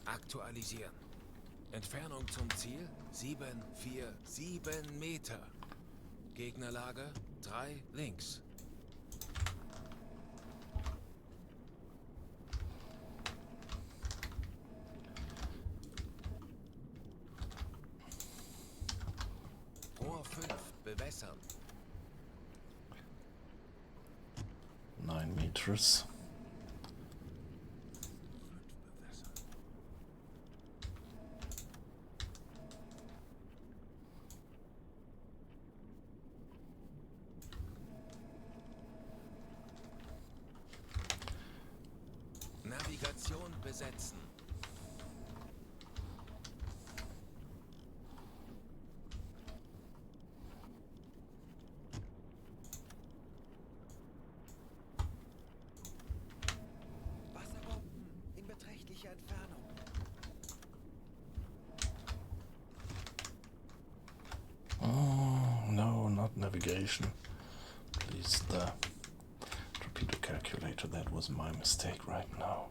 Aktualisieren. Entfernung zum Ziel 747 Meter. Gegnerlager 3 links. Rohr 5 bewässern. 9 meters. Navigation besetzen. Wasserbomben in beträchtlicher Entfernung. Oh, no, not navigation. Please, the torpedo calculator. That was my mistake right now.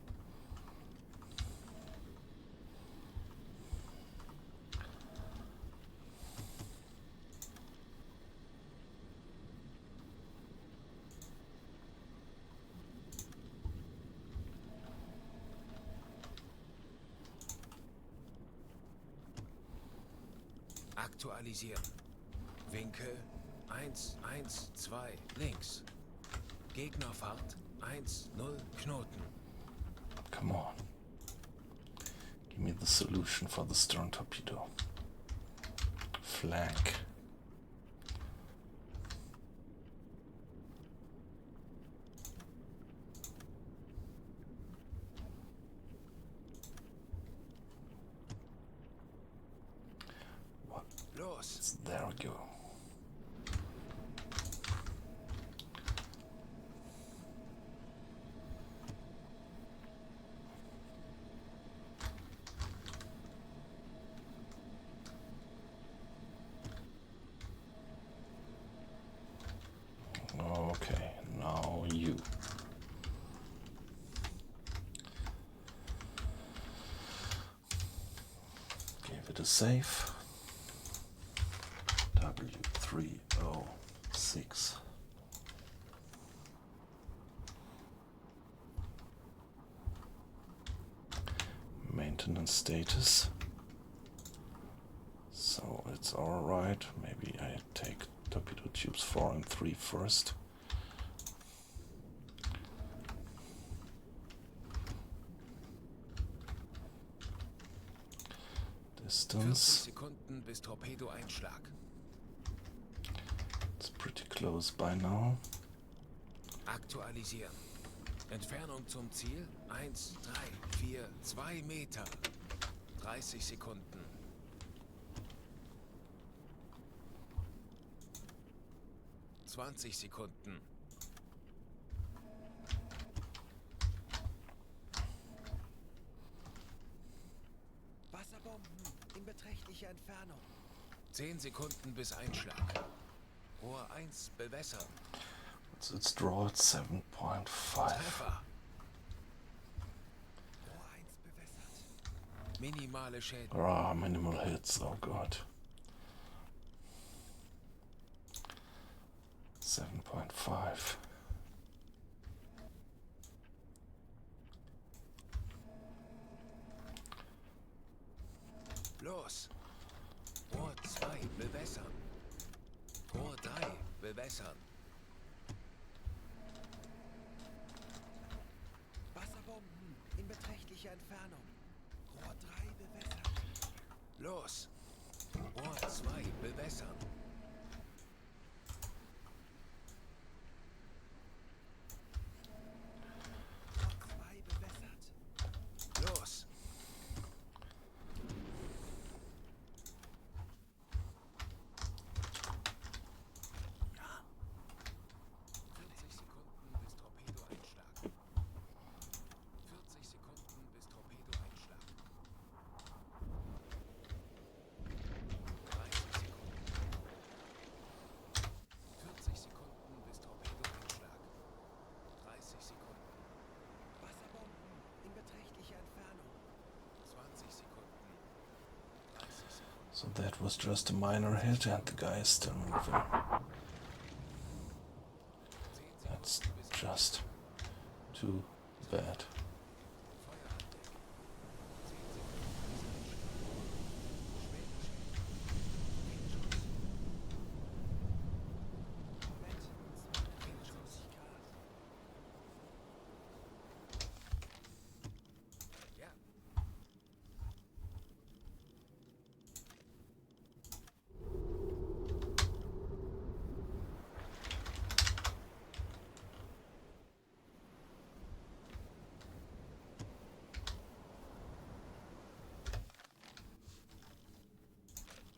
Aktualisieren. Winkel 112 links. Gegnerfahrt 10 Knoten. Come on. Give me the solution for the stern torpedo. Flank. Los. There we go. Okay, now you. Give it a save. W306. Maintenance status. So it's alright. Maybe I take torpedo tubes 4 and 3 first. Distance. 40 Sekunden bis Torpedoeinschlag. It's pretty close by now. Aktualisieren. Entfernung zum Ziel 1342 Meter. 30 Sekunden. 20 Sekunden. beträchtlicher Entfernung. 10 Sekunden bis Einschlag. Rohr 1 bewässern. So it's draw at 7.5. Treffer. Rohr 1 bewässert. Minimale Schäden. Ah, minimal hits, oh god. 7.5. Los. Rohr 2 bewässern. Rohr 3 bewässern. Wasserbomben in beträchtlicher Entfernung. Rohr 3 bewässert. Los. Rohr 2 bewässern. Rohr 2 bewässert. Los. Wasserbomben in beträchtlicher Entfernung. So that was just a minor hit and the guy is still moving. That's just too bad. Ja.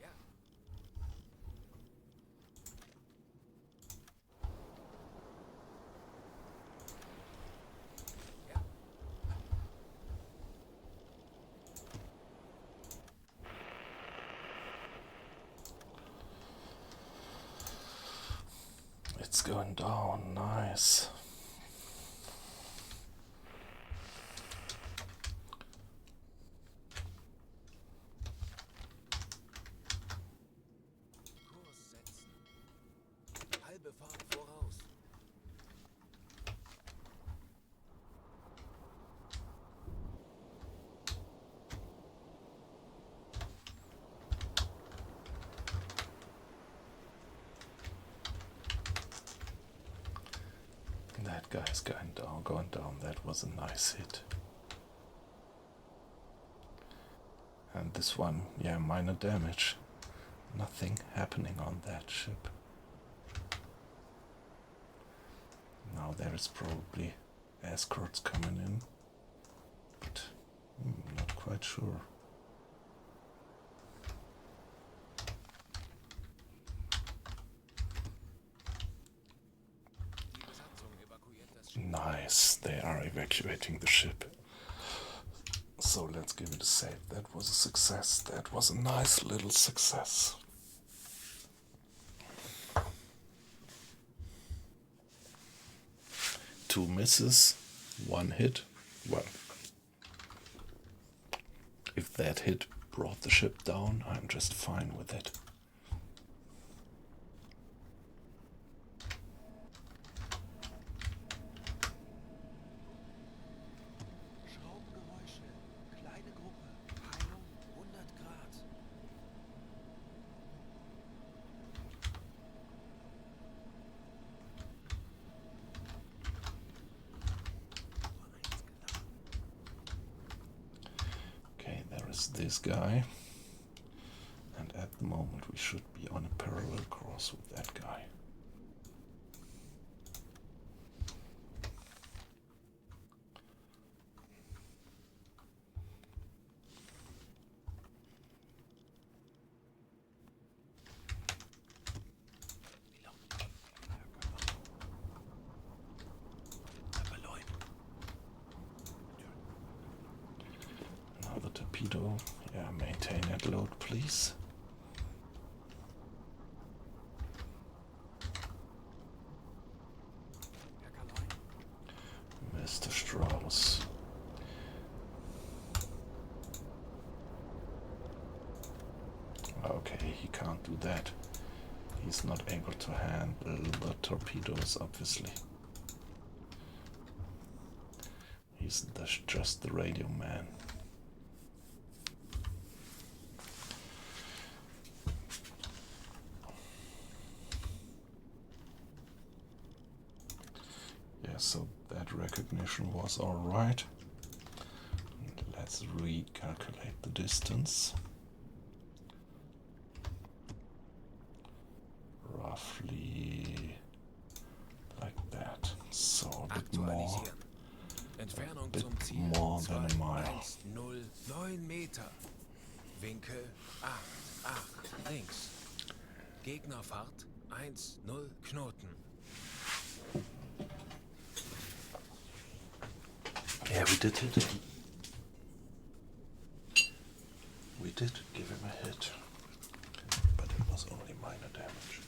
Ja. Ja. It's going down, nice. Kurs setzen. Halbe Fahrt voraus. That guy's going down. That was a nice hit. And this one, yeah, minor damage. Nothing happening on that ship. Now there is probably escorts coming in, but not quite sure. Die Besatzung evakuiert das Schiff. Nice, they are evacuating the ship. So let's give it a save. That was a success. That was a nice little success. Two misses, one hit. Well, if that hit brought the ship down, I'm just fine with it. Schraubengeräusche. Kleine Gruppe. Peilung 100 Grad. Okay, there is this guy. And at the moment we should be on a parallel course with that guy. Now the torpedo torpedo. Yeah, maintain at load, please. Mr. Strauss. Okay, he can't do that. He's not able to handle the torpedoes, obviously. He's just the radio man. Yeah, so that recognition was alright. Let's recalculate the distance. Roughly like that. So a bit more. Entfernung Bit zum Ziel more than a mile. 210,9 Meter. Winkel 8 links. Gegnerfahrt 10 Knoten. Yeah, we did hit him. We did give him a hit, but it was only minor damage.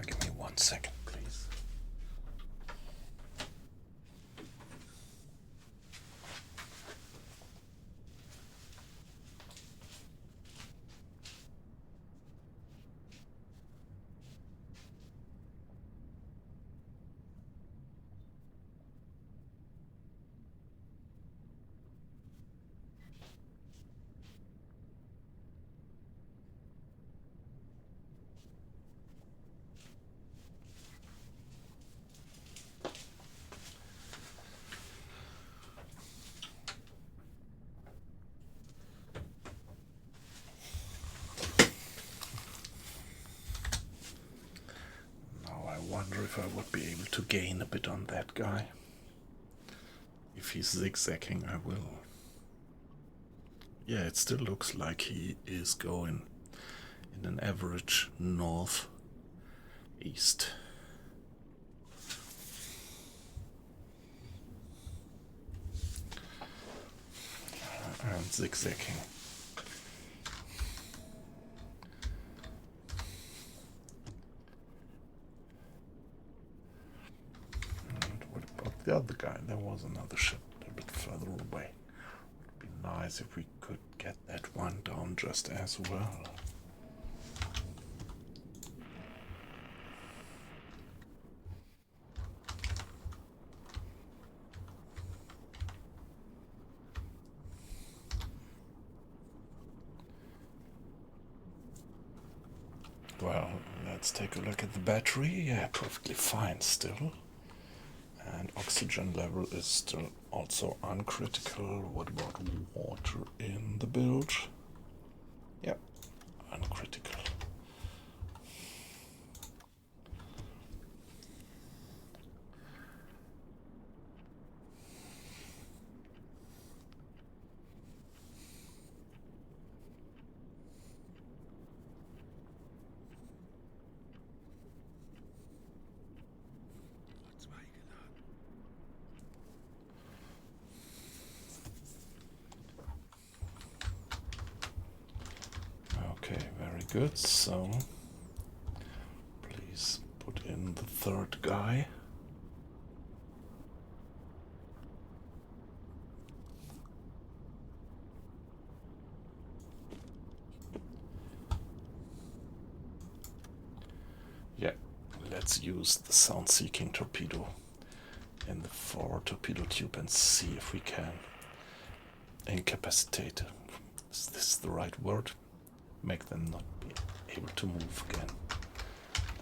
Give me 1 second, please. I wonder if I would be able to gain a bit on that guy. If he's zigzagging, I will. Yeah, it still looks like he is going in an average north-east. And zigzagging. The other guy, there was another ship a bit further away. Would be nice if we could get that one down just as well. Well, let's take a look at the battery. Yeah, perfectly fine still. And oxygen level is still also uncritical. What about water in the build? Yep, uncritical. Okay, very good. So, please put in the third guy. Yeah, let's use the sound-seeking torpedo in the forward torpedo tube and see if we can incapacitate. Is this the right word? Make them not be able to move again.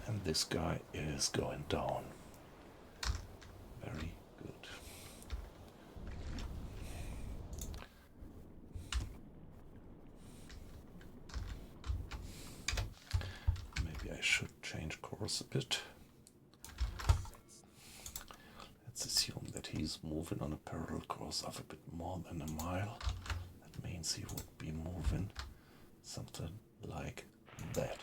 And this guy is going down. Very good. Maybe I should change course a bit. Let's assume that he's moving on a parallel course of a bit more than a mile. That means he would be moving something like that.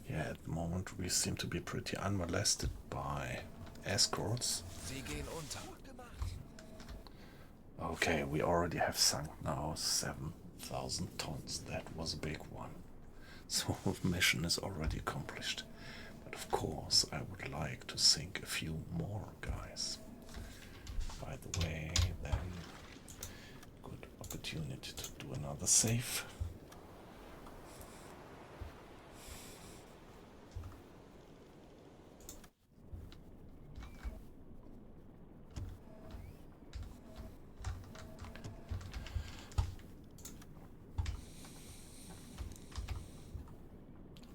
Yeah, at the moment we seem to be pretty unmolested by escorts. Sie gehen unter. Okay, we already have sunk now 7,000 tons. That was a big one. So mission is already accomplished. But of course I would like to sink a few more guys. By the way, then good opportunity to do another save.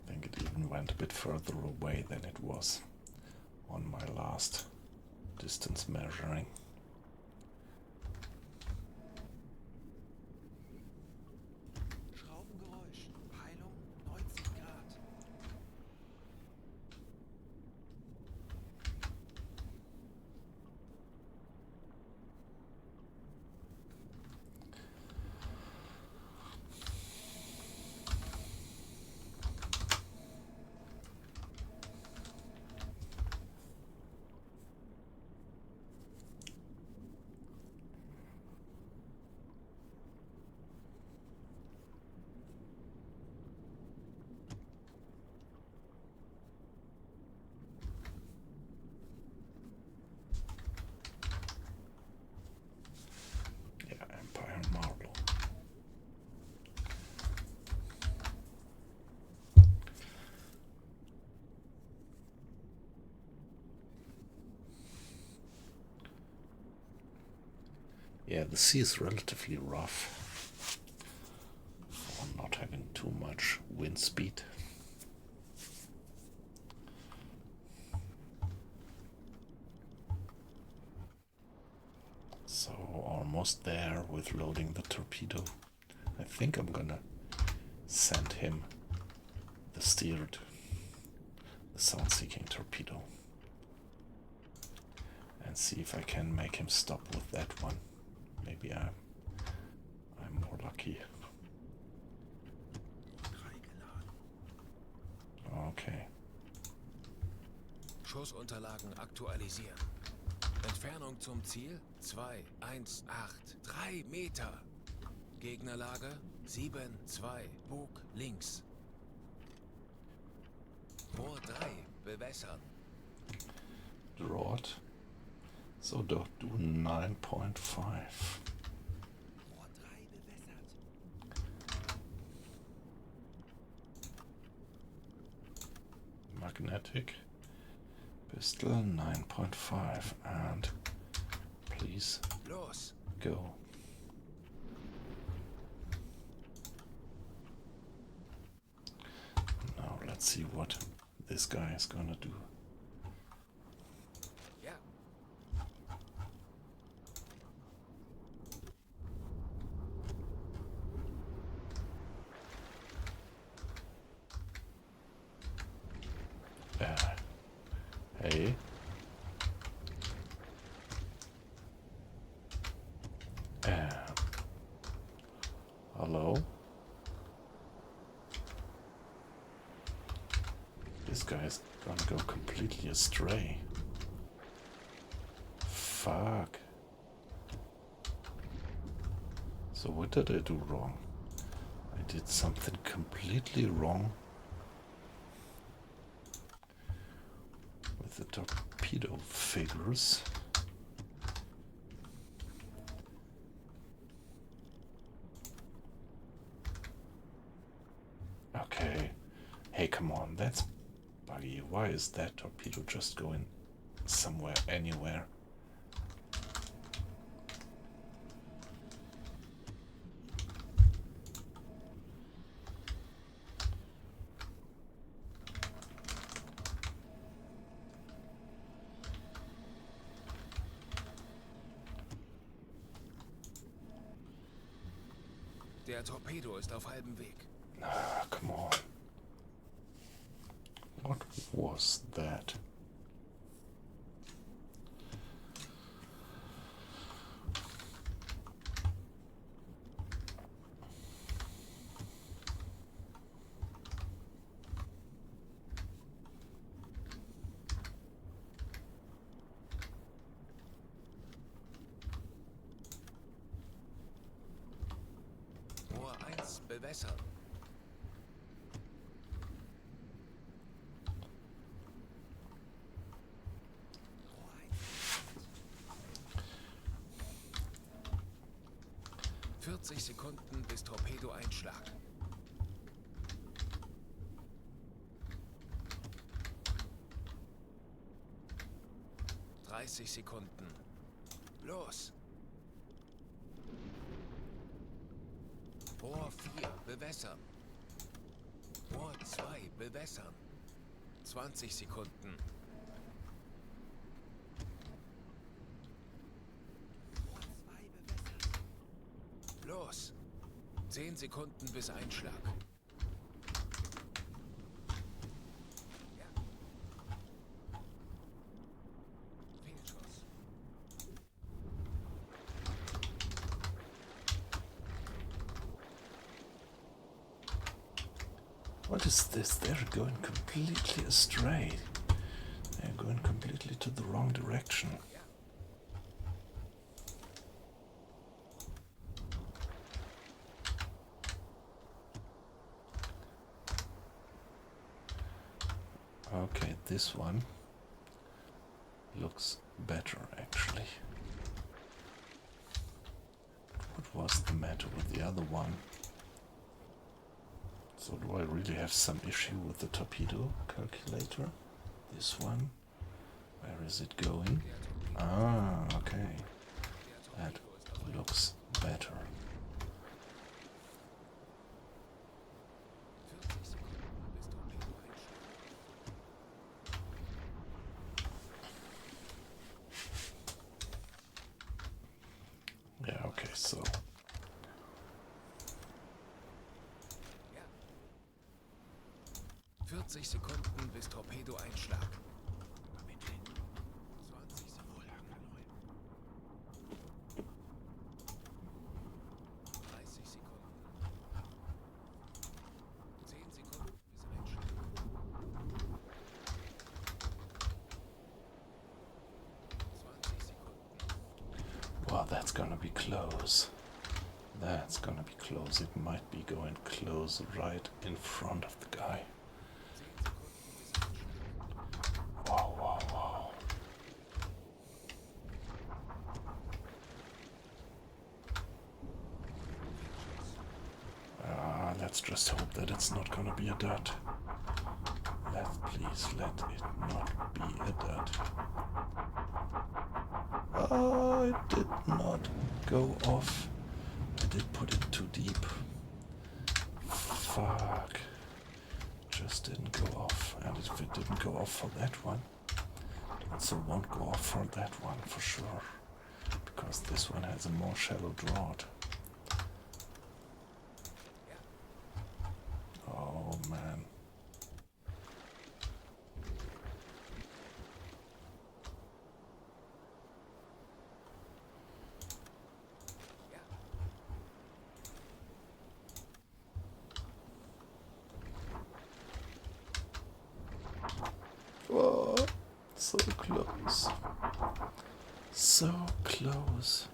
I think it even went a bit further away than it was on my last distance measuring. Schraubengeräusch. Peilung 90 Grad. Yeah, Empire Marlow. Yeah, the sea is relatively rough for not having too much wind speed. So almost there with loading the torpedo. I think I'm gonna send him the steered, the sound-seeking torpedo, and see if I can make him stop with that one. Maybe I'm more lucky. Okay. Schussunterlagen aktualisieren. Entfernung zum Ziel 2,183 Meter. Gegnerlage 7,2. Bug links. Rohr 3 bewässern. Drought. So do 9.5. Rohr 3 bewässert. Magnetic pistol 9.5 and please Los. go. Now let's see what this guy is gonna do. Ja. Hey. Hello? This guy is gonna go completely astray. Fuck. So what did I do wrong? I did something completely wrong with the torpedo figures. Okay. Hey, come on, that's buggy. Why is that torpedo just going somewhere, anywhere? Der Torpedo ist auf halbem Weg. Ah, come on. What was that? Rohr 1 bewässern. Rohr 1. 40 Sekunden bis Torpedoeinschlag. 30 Sekunden. Los! Rohr 4 bewässern. Rohr 2 bewässern. 20 Sekunden. Rohr 2 bewässern. Los! 10 Sekunden bis Einschlag. Ja. Fehlschuss. What is this? They're going completely astray. They're going completely to the wrong direction. Okay, this one looks better actually. What was the matter with the other one? So do I really have some issue with the torpedo calculator? This one? Where is it going? Ah, okay. That looks better. 40 Sekunden bis Torpedoeinschlag. Yeah, okay, so Ja. 40 Sekunden bis Torpedoeinschlag. 20 Sekunden. 30 Sekunden. 10 Sekunden bis Einschlag. 20 Sekunden. wow, that's gonna be close. That's gonna be close. It might be going close right in front of the guy. 10 Sekunden bis Einschlag. Wow, wow, wow. Let's just hope that it's not gonna be a dud. Please let it not be a dud. Oh, it did not go off. I did put it too deep. Fuck. Just didn't go off. And if it didn't go off for that one, it also won't go off for that one for sure. Because this one has a more shallow draught. Oh man. Oh, so close. So close.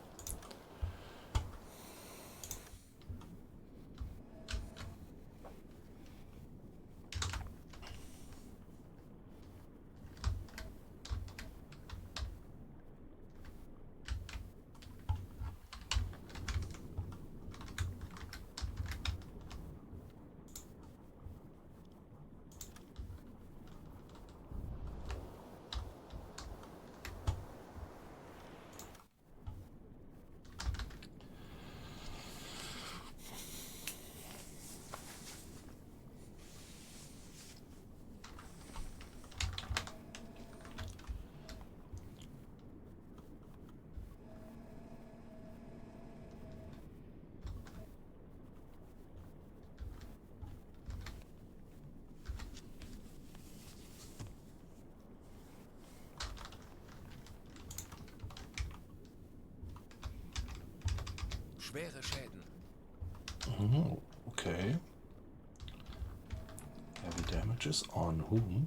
Schwere Schäden. Oh, okay. Heavy damages on whom?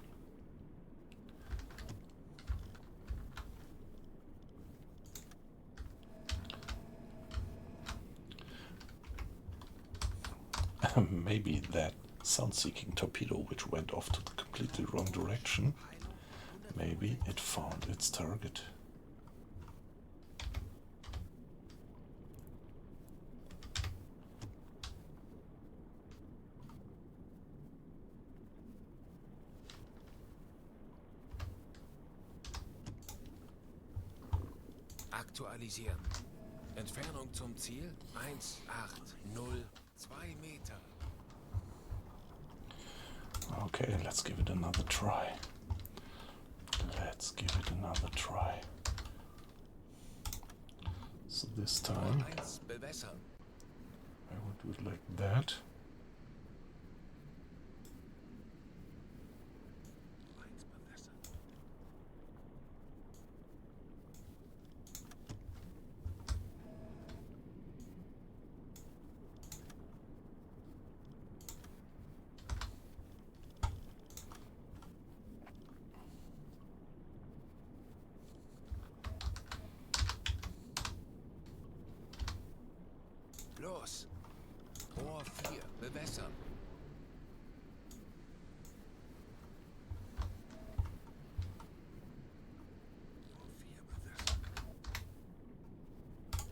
Maybe that sun-seeking torpedo which went off to the completely wrong direction. Maybe it found its target. Aktualisieren. Entfernung zum Ziel 1,802 Meter. Okay, let's give it another try. Let's give it another try. So this time Rohr 1 bewässern. I will do it like that. Los. Rohr 4 bewässern.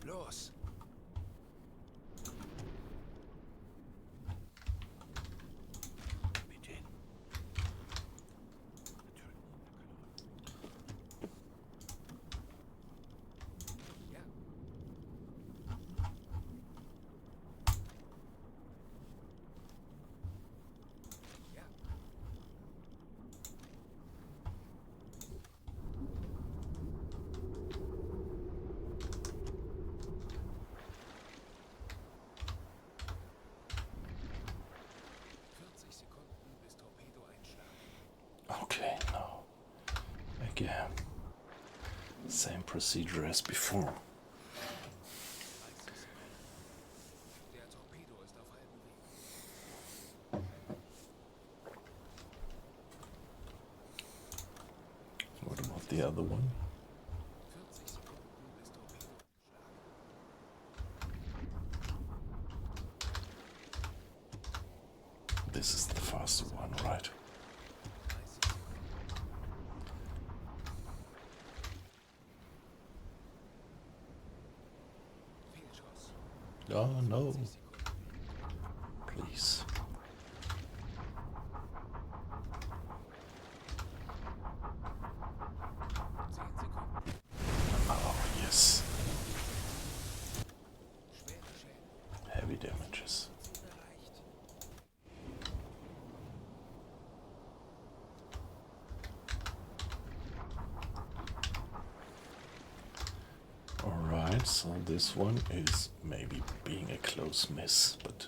Los. Ja. Ja. Sekunden bis Torpedoeinschlag. Okay, now again. Same procedure as before. 30 Sekunden. Der Torpedo ist auf halbem Weg. What about the other one? 40 Sekunden bis Torpedoeinschlag. This is the faster one, right? 30 Sekunden. Fehlschuss. Oh no, 40 Sekunden. please. 10 Sekunden. Oh yes, Schwere Schäden. heavy damages. Ziel erreicht. Alright, so this one is maybe being a close miss, but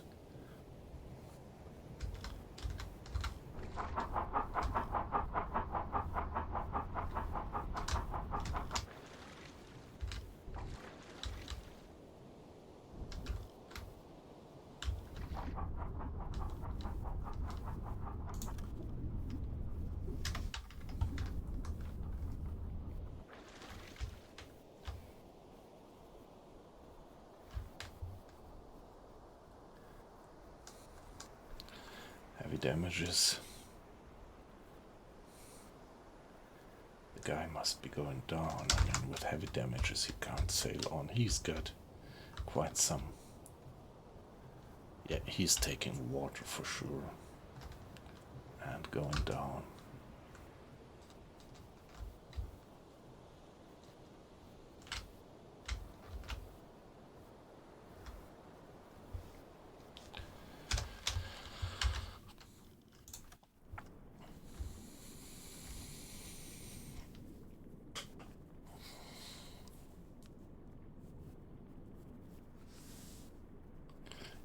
heavy damages. The guy must be going down. I mean, with heavy damages he can't sail on. He's got quite some. Yeah, he's taking water for sure. And going down.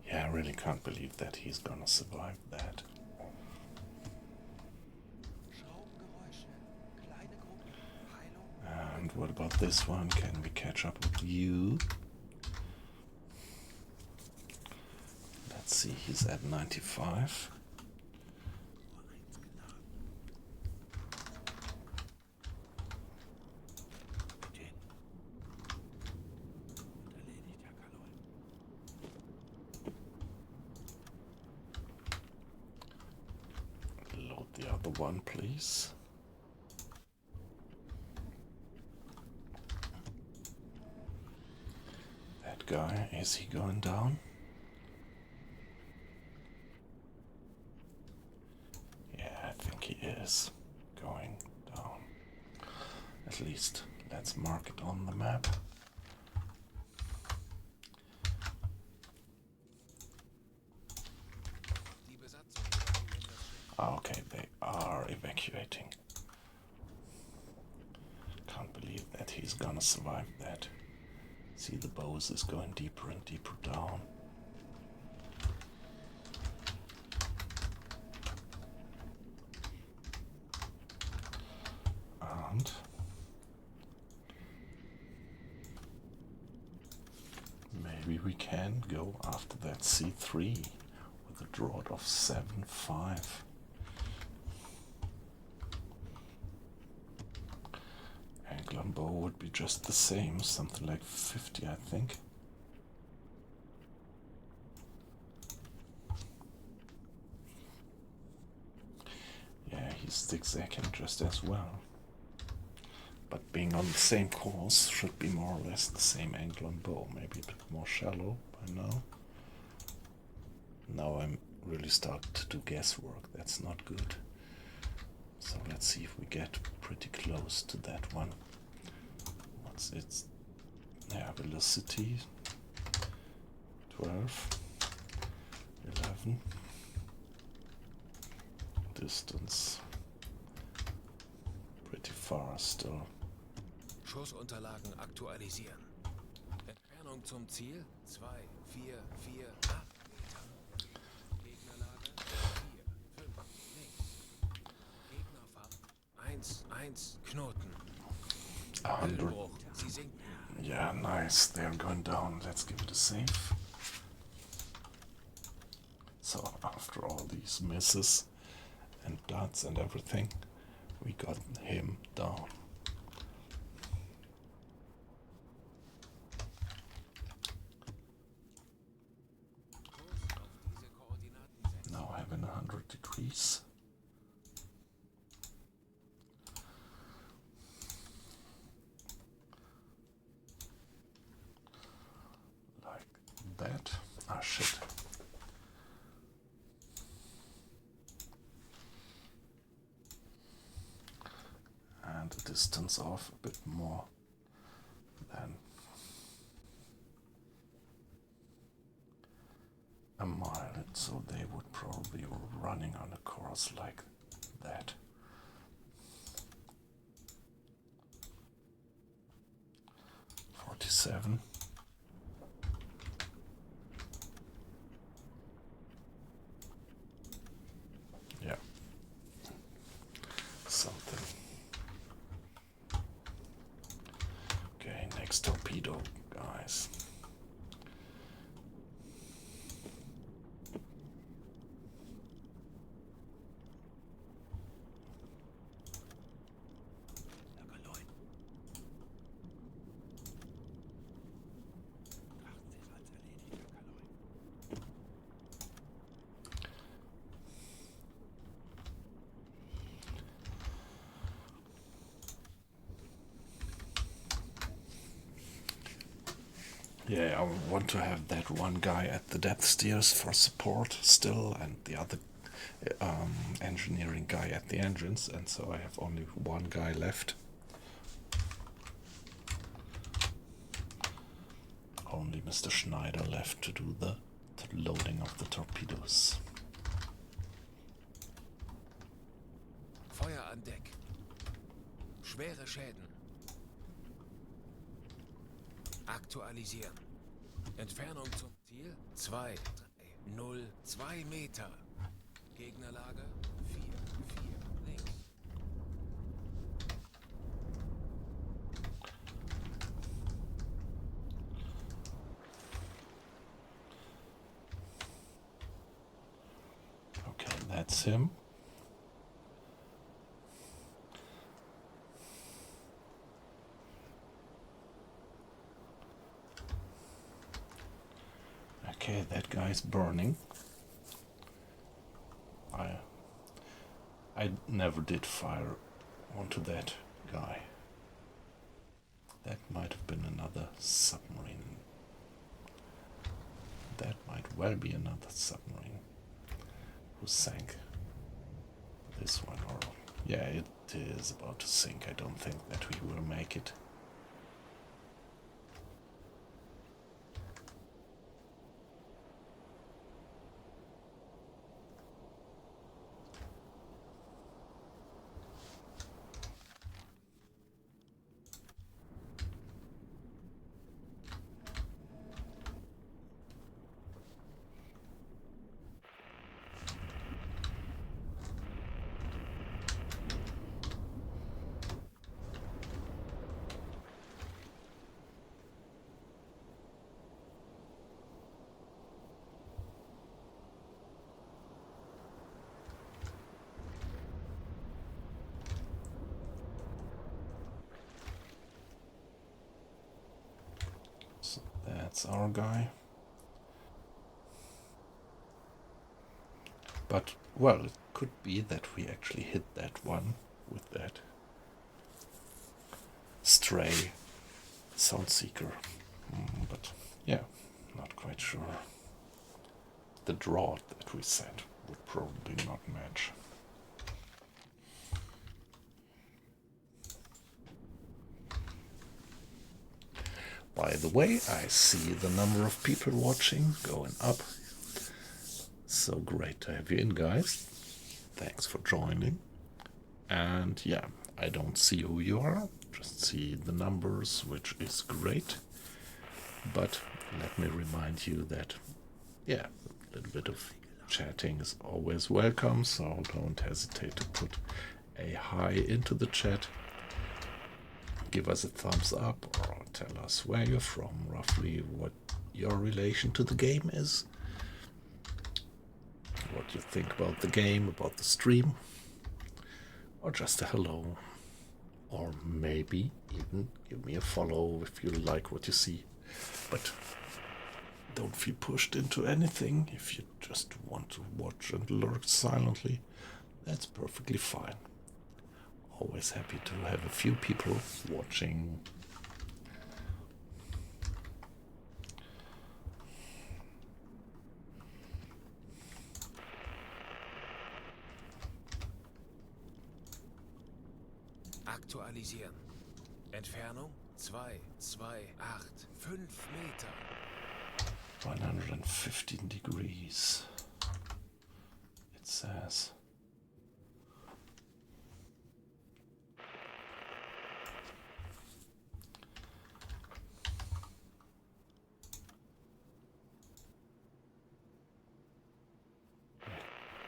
Yeah, I really can't believe that he's gonna survive that. Schraubengeräusche. Kleine Gruppen. Heilung. And what about this one? Can we catch up with you? Let's see, he's at 95. Load the other one, please. That guy, is he going down? Yeah, I think he is going down. At least let's mark it on the map. Die Besatzung evakuiert das Schiff. Okay, they are evacuating. Can't believe that he's gonna survive that. See, the Bose is going deeper and deeper down. And maybe we can go after that C3 with a draught of 7.5. Angle bow would be just the same, something like 50, I think. Yeah, he's zigzagging just as well. But being on the same course should be more or less the same angle and bow, maybe a bit more shallow by now. Now I'm really starting to do guesswork, that's not good. So let's see if we get pretty close to that one. What's its velocity? 12, 11. Distance pretty far still. Schussunterlagen aktualisieren. Entfernung zum Ziel 2, 4, 4, 8 Meter. Gegnerlage 4, 5 links. Gegnerfahrt 1, 1 Knoten. 100. Höhenbruch, sie sinken. Yeah, nice. They're going down. Let's give it a save. So after all these misses and bloods and everything, we got him down. Kurs auf diese Koordinaten setzen. Now having 100 degrees. Like that. Ah, shit. And the distance off a bit more than a mile, so they would probably be running on a course like that. .47. Yeah. Something. Okay, next torpedo, guys. Yeah, I want to have that one guy at the depth steers for support still, and the other engineering guy at the engines, and so I have only one guy left. Only Mr. Schneider left to do the loading of the torpedoes. Feuer an Deck. Schwere Schäden. Aktualisieren. Entfernung zum Ziel 2, 3, 0, 2 Meter. Gegnerlage 4, 4 links. That's him. Okay, that guy's burning. I never did fire onto that guy. That might have been another submarine. That might well be another submarine who sank. This one, or yeah, it is about to sink. I don't think that we will make it. So that's our guy. But, well, it could be that we actually hit that one with that stray sound seeker. But, yeah, not quite sure. The draw that we set would probably not match. By the way, I see the number of people watching going up. So great to have you in, guys. Thanks for joining. And yeah, I don't see who you are, just see the numbers, which is great. But let me remind you that, yeah, a little bit of chatting is always welcome, so don't hesitate to put a hi into the chat. Give us a thumbs up or tell us where you're from, roughly what your relation to the game is, what you think about the game, about the stream, or just a hello, or maybe even give me a follow if you like what you see. But don't feel pushed into anything. If you just want to watch and lurk silently, that's perfectly fine. Always happy to have a few people watching. Aktualisieren. Entfernung 228, 5 Meter. 115 degrees. It says.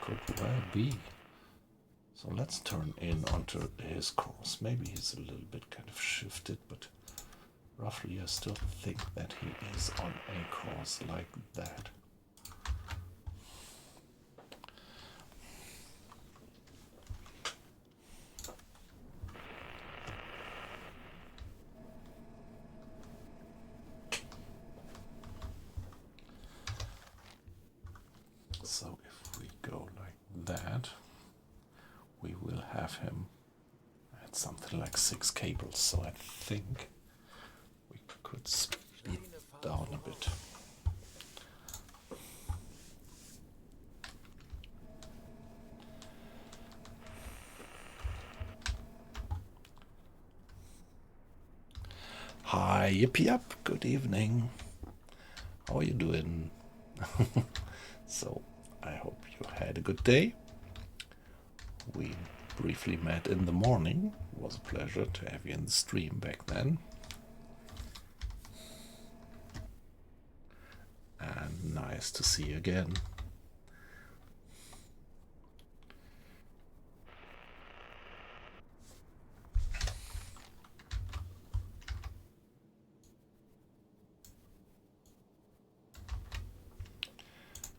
Could well be. So let's turn in onto his course. Maybe he's a little bit kind of shifted, but roughly I still think that he is on a course like that. So if we go like that, we will have him at something like 6 cables. So I think we could speed down a bit. Hi, yippee up, good evening. How are you doing? So, I hope you had a good day. We briefly met in the morning. It was a pleasure to have you in the stream back then. And nice to see you again.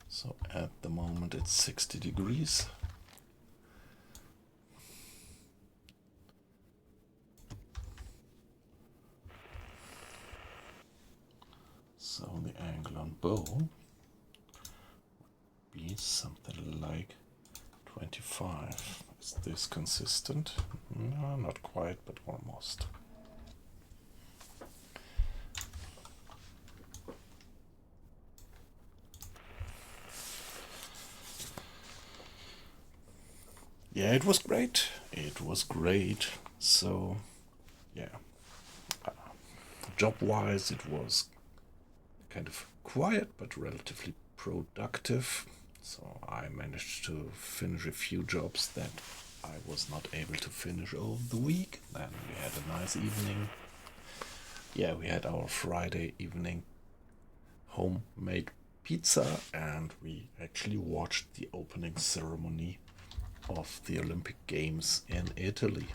So at the moment it's 60 degrees. bow be something like 25. Is this consistent? No, not quite, but almost. Yeah, it was great. It was great. So, yeah. Job-wise, it was kind of quiet, but relatively productive. So I managed to finish a few jobs that I was not able to finish over the week. Then we had a nice evening. Yeah, we had our Friday evening homemade pizza, and we actually watched the opening ceremony of the Olympic Games in Italy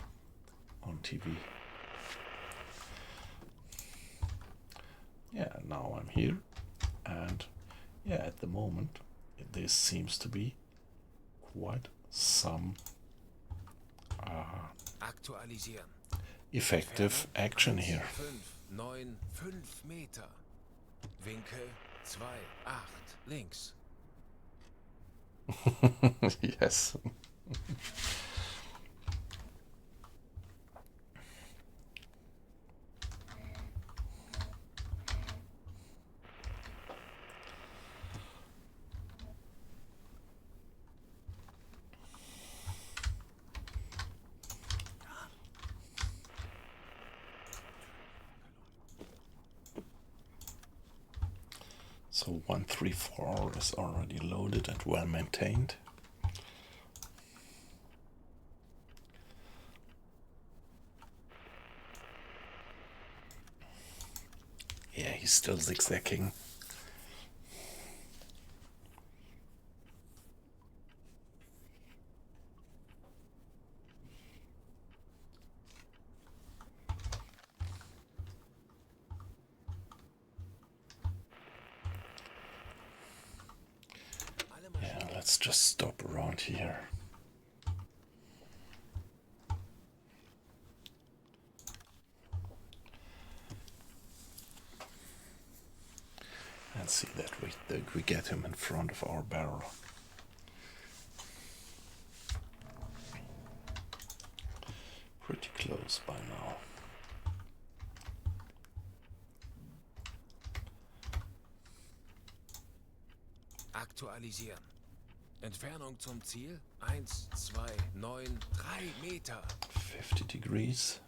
on TV. Yeah, now I'm here, and yeah, at the moment this seems to be quite some Aktualisieren. effective action here. 5 Meter. Winkel 2, 8, links. Yes. So 134 is already loaded and well maintained. Yeah, he's still zigzagging. Yeah, let's just stop around here. And see that we get him in front of our barrel. Pretty close by now. Aktualisieren. Entfernung zum Ziel 1, 2, 9, 3 Meter. 50 degrees.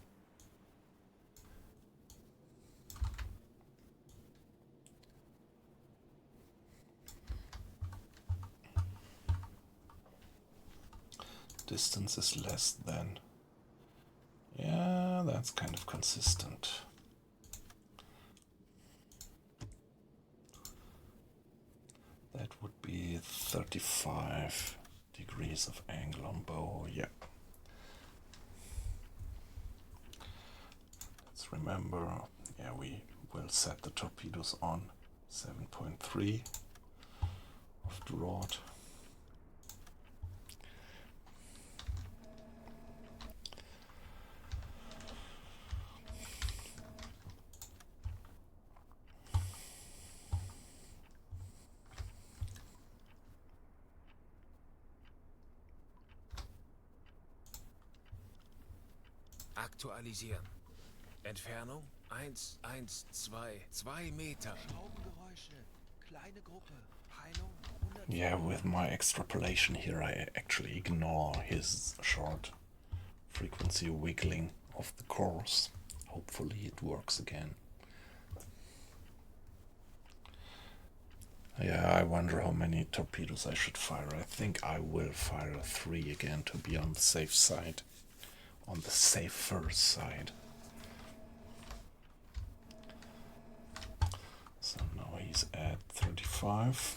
Distance is less than. Yeah, that's kind of consistent. That would be 35 degrees of angle on bow, yeah. Let's remember, yeah, we will set the torpedoes on 7.3 of the rod. Aktualisieren. Entfernung 1, 1, 2, 2 Meter. Schraubengeräusche. Kleine Gruppe. Peilung 100. Yeah, with my extrapolation here, I actually ignore his short frequency wiggling of the course. Hopefully it works again. Yeah, I wonder how many torpedoes I should fire. I think I will fire 3 again to be on the safe side. On the safer side. So now he's at 35.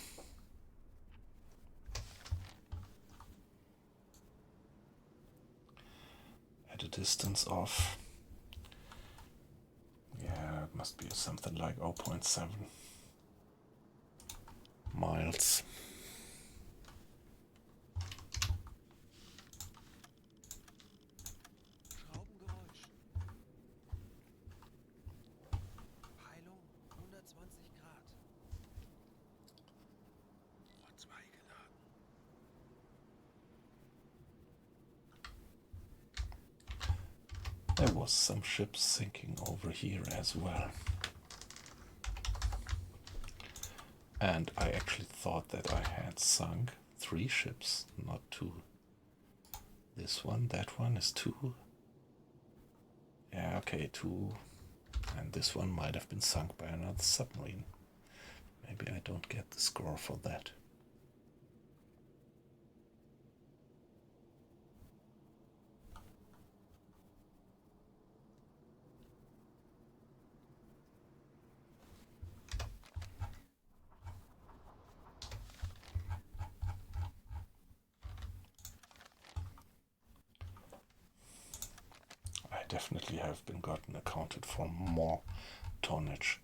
At a distance of, yeah, it must be something like 0.7 miles. Schraubengeräusch. Peilung 120 Grad. There was some ships sinking over here as well. And I actually thought that I had sunk 3 ships, not 2. This one, that one is 2. Yeah, okay, 2. And this one might have been sunk by another submarine. Maybe I don't get the score for that. I definitely have been gotten accounted for more tonnage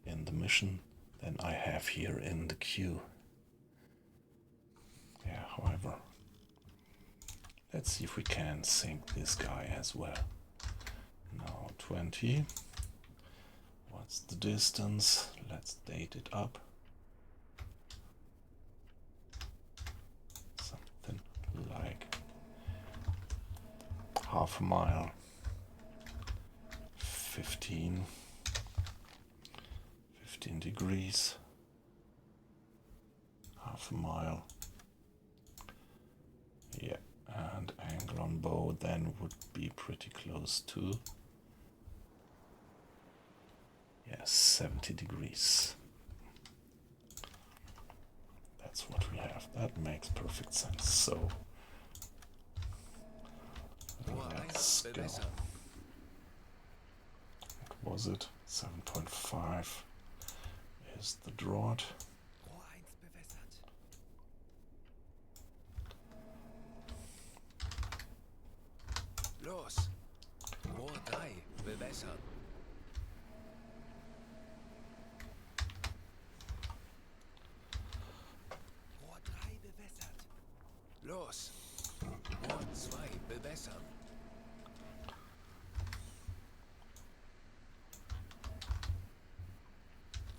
in the mission than I have here in the queue. Yeah, however, let's see if we can sink this guy as well. Now 20. What's the distance? Let's date it up. Something like half a mile. 15 degrees. Half a mile. Yeah, and angle on bow then would be pretty close to, yeah, 70 degrees. That's what we have. That makes perfect sense. So let's go. What was it? 7.5 is the draught. Los! Rohr 3, bewässern. Rohr 3 bewässert. Los! Rohr 2, bewässern.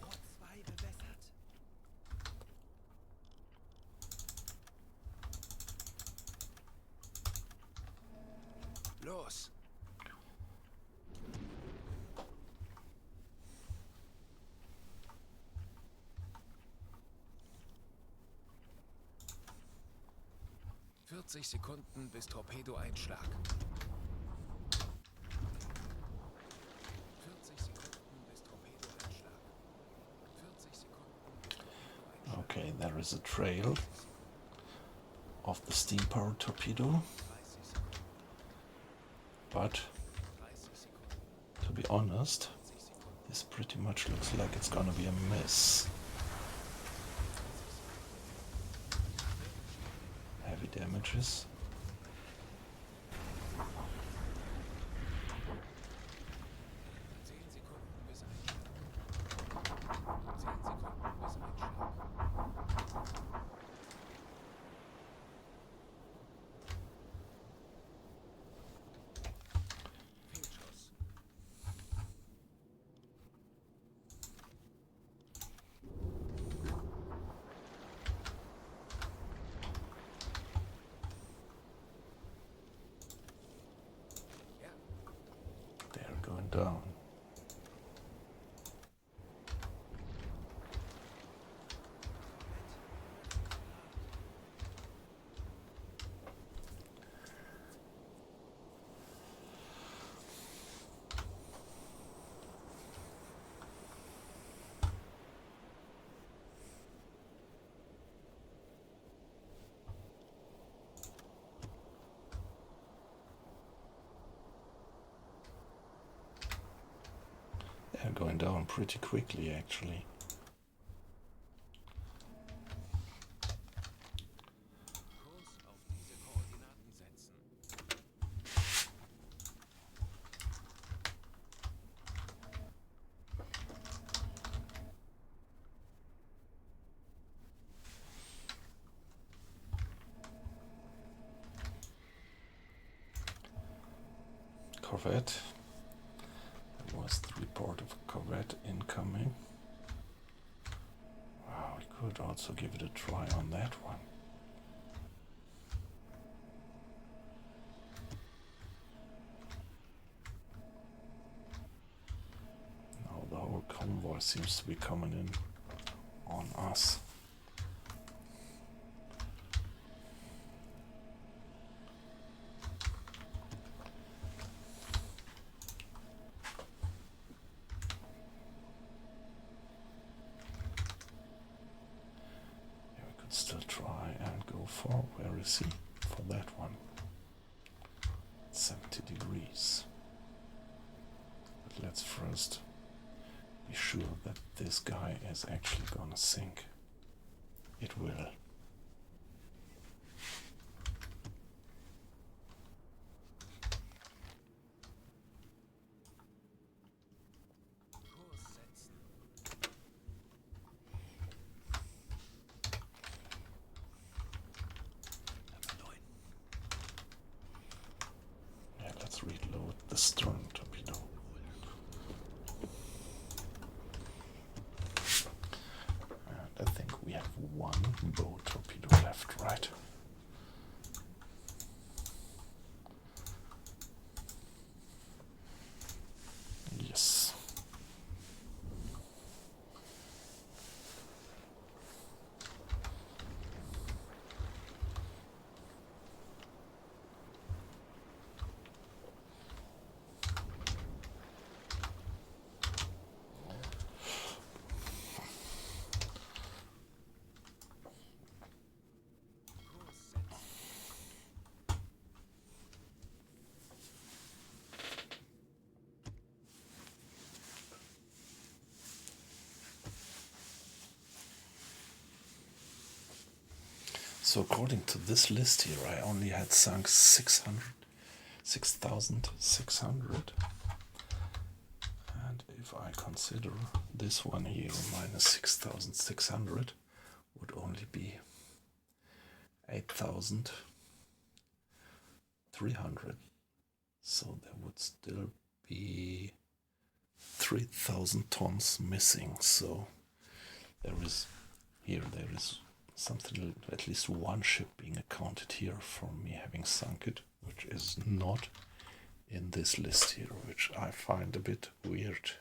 Rohr 2 bewässert. Los! Sekunden bis Torpedoeinschlag. 40 Sekunden bis Torpedoeinschlag. 40 Sekunden bis Torpedoeinschlag. Okay, there is a trail of the steam powered torpedo. But to be honest, this pretty much looks like it's gonna be a miss. Heavy damages. Down. They're going down pretty quickly, actually. Corvette. There was the report of a corvette incoming. Wow, we could also give it a try on that one. seems to be coming in on us. Yeah, we could still try and go for, where is he? For that one. 70 degrees. But let's first be sure that this guy is actually gonna sink. It will. Kurs setzen. Yeah, let's reload the stern torpedo. And I think we have one bow torpedo left, right? Yes. Kurs setzen. So according to this list here, I only had sunk 6,600. And if I consider this one here minus 6,600, would only be 8,300. So there would still be 3,000 tons missing. So there is something, at least one ship being accounted here for me having sunk it, which is not in this list here, which I find a bit weird.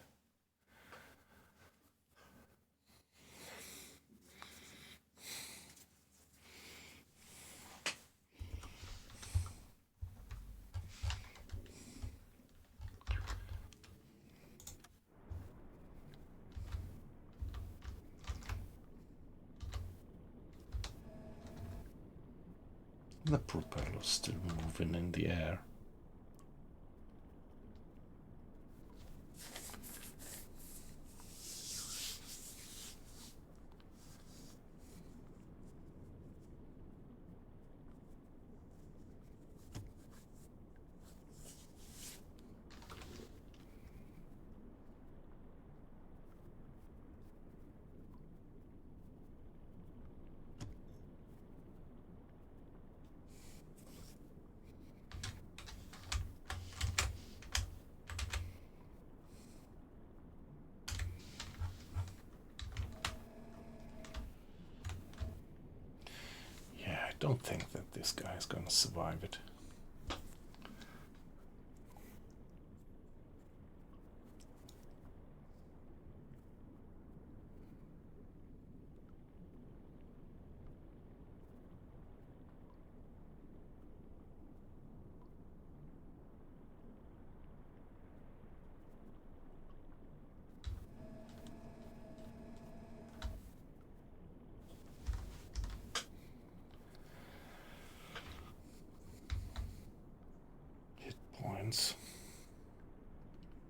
The propeller's still moving in the air. I don't think that this guy is going to survive it.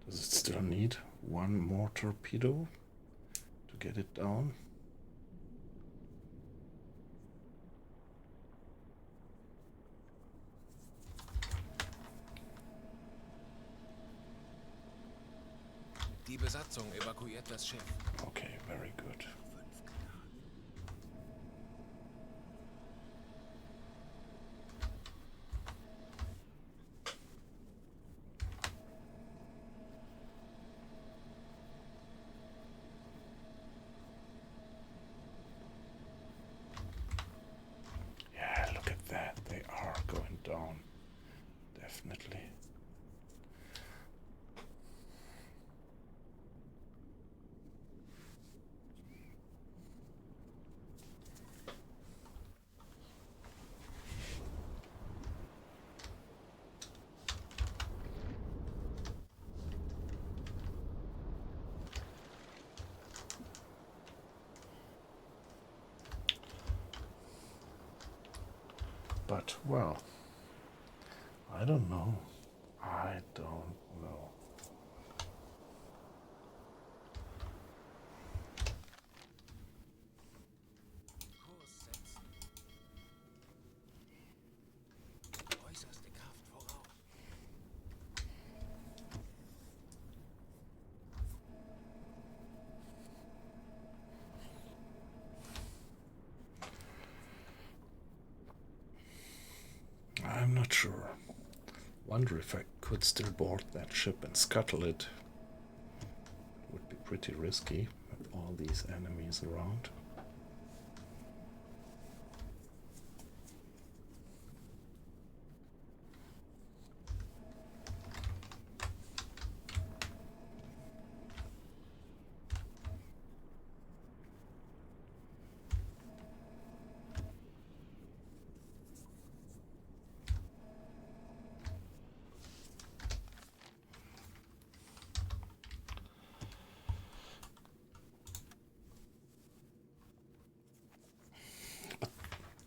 Does it still need one more torpedo to get it down? Die Besatzung evakuiert das Schiff. Okay, very good. Yeah, look at that. They are going down. Definitely. But, well, I don't know. I don't know. Kurs setzen. Äußerste Kraft voraus. I'm not sure. Wonder if I could still board that ship and scuttle it. Would be pretty risky with all these enemies around.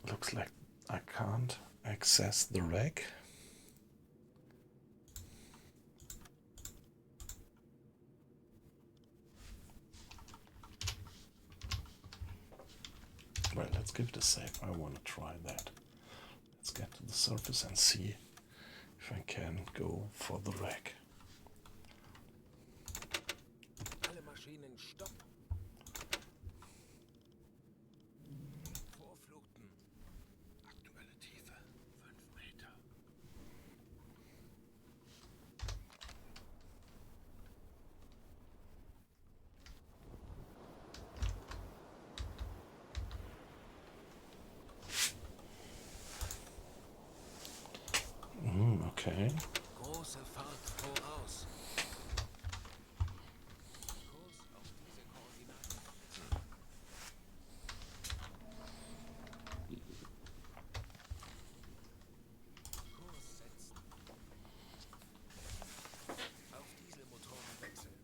Looks like I can't access the wreck. Well, let's give it a save. I want to try that. Let's get to the surface and see if I can go for the wreck. Alle Maschinen stopp. Vorfluten. Aktuelle Tiefe 5 Meter. Okay. Große Fahrt voraus. Kurs auf diese Koordinaten. Kurs setzen. Auf Dieselmotoren wechseln.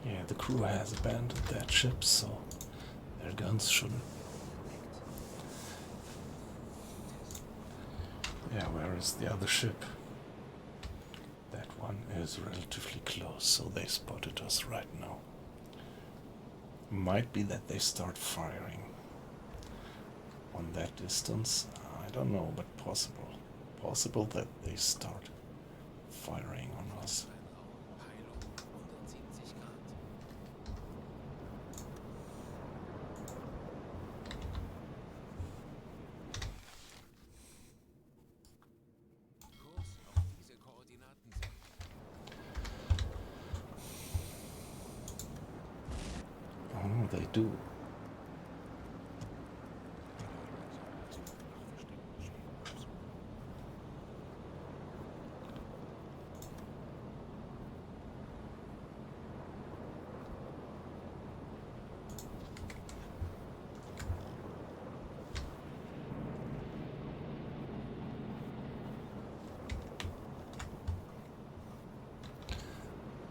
Yeah, the crew has abandoned that ship, so their guns shouldn't. Yeah, where is the other ship? That one is relatively close, so they spotted us right now. Might be that they start firing on that distance. I don't know, but possible. Possible that they start firing on us. Peilung 170 Grad. Kurs auf diese Koordinaten senken. Oh, they do.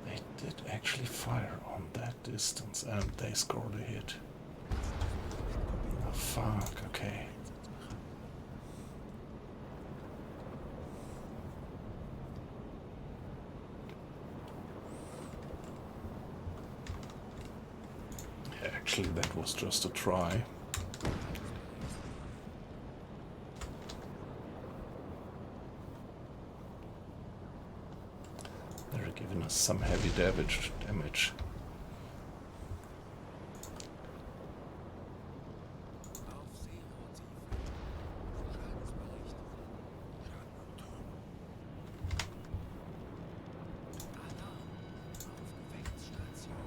They did actually fire on that distance and they scored a hit. Oh, fuck, okay. Actually, that was just a try. They're giving us some heavy damage. Auf Seerohrtiefe. Schadensbericht. Alarm. Auf Gefechtsstation.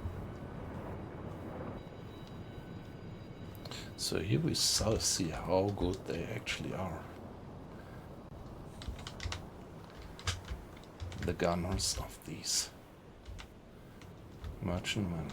So here we see how good they actually are. The gunners of these merchantmen.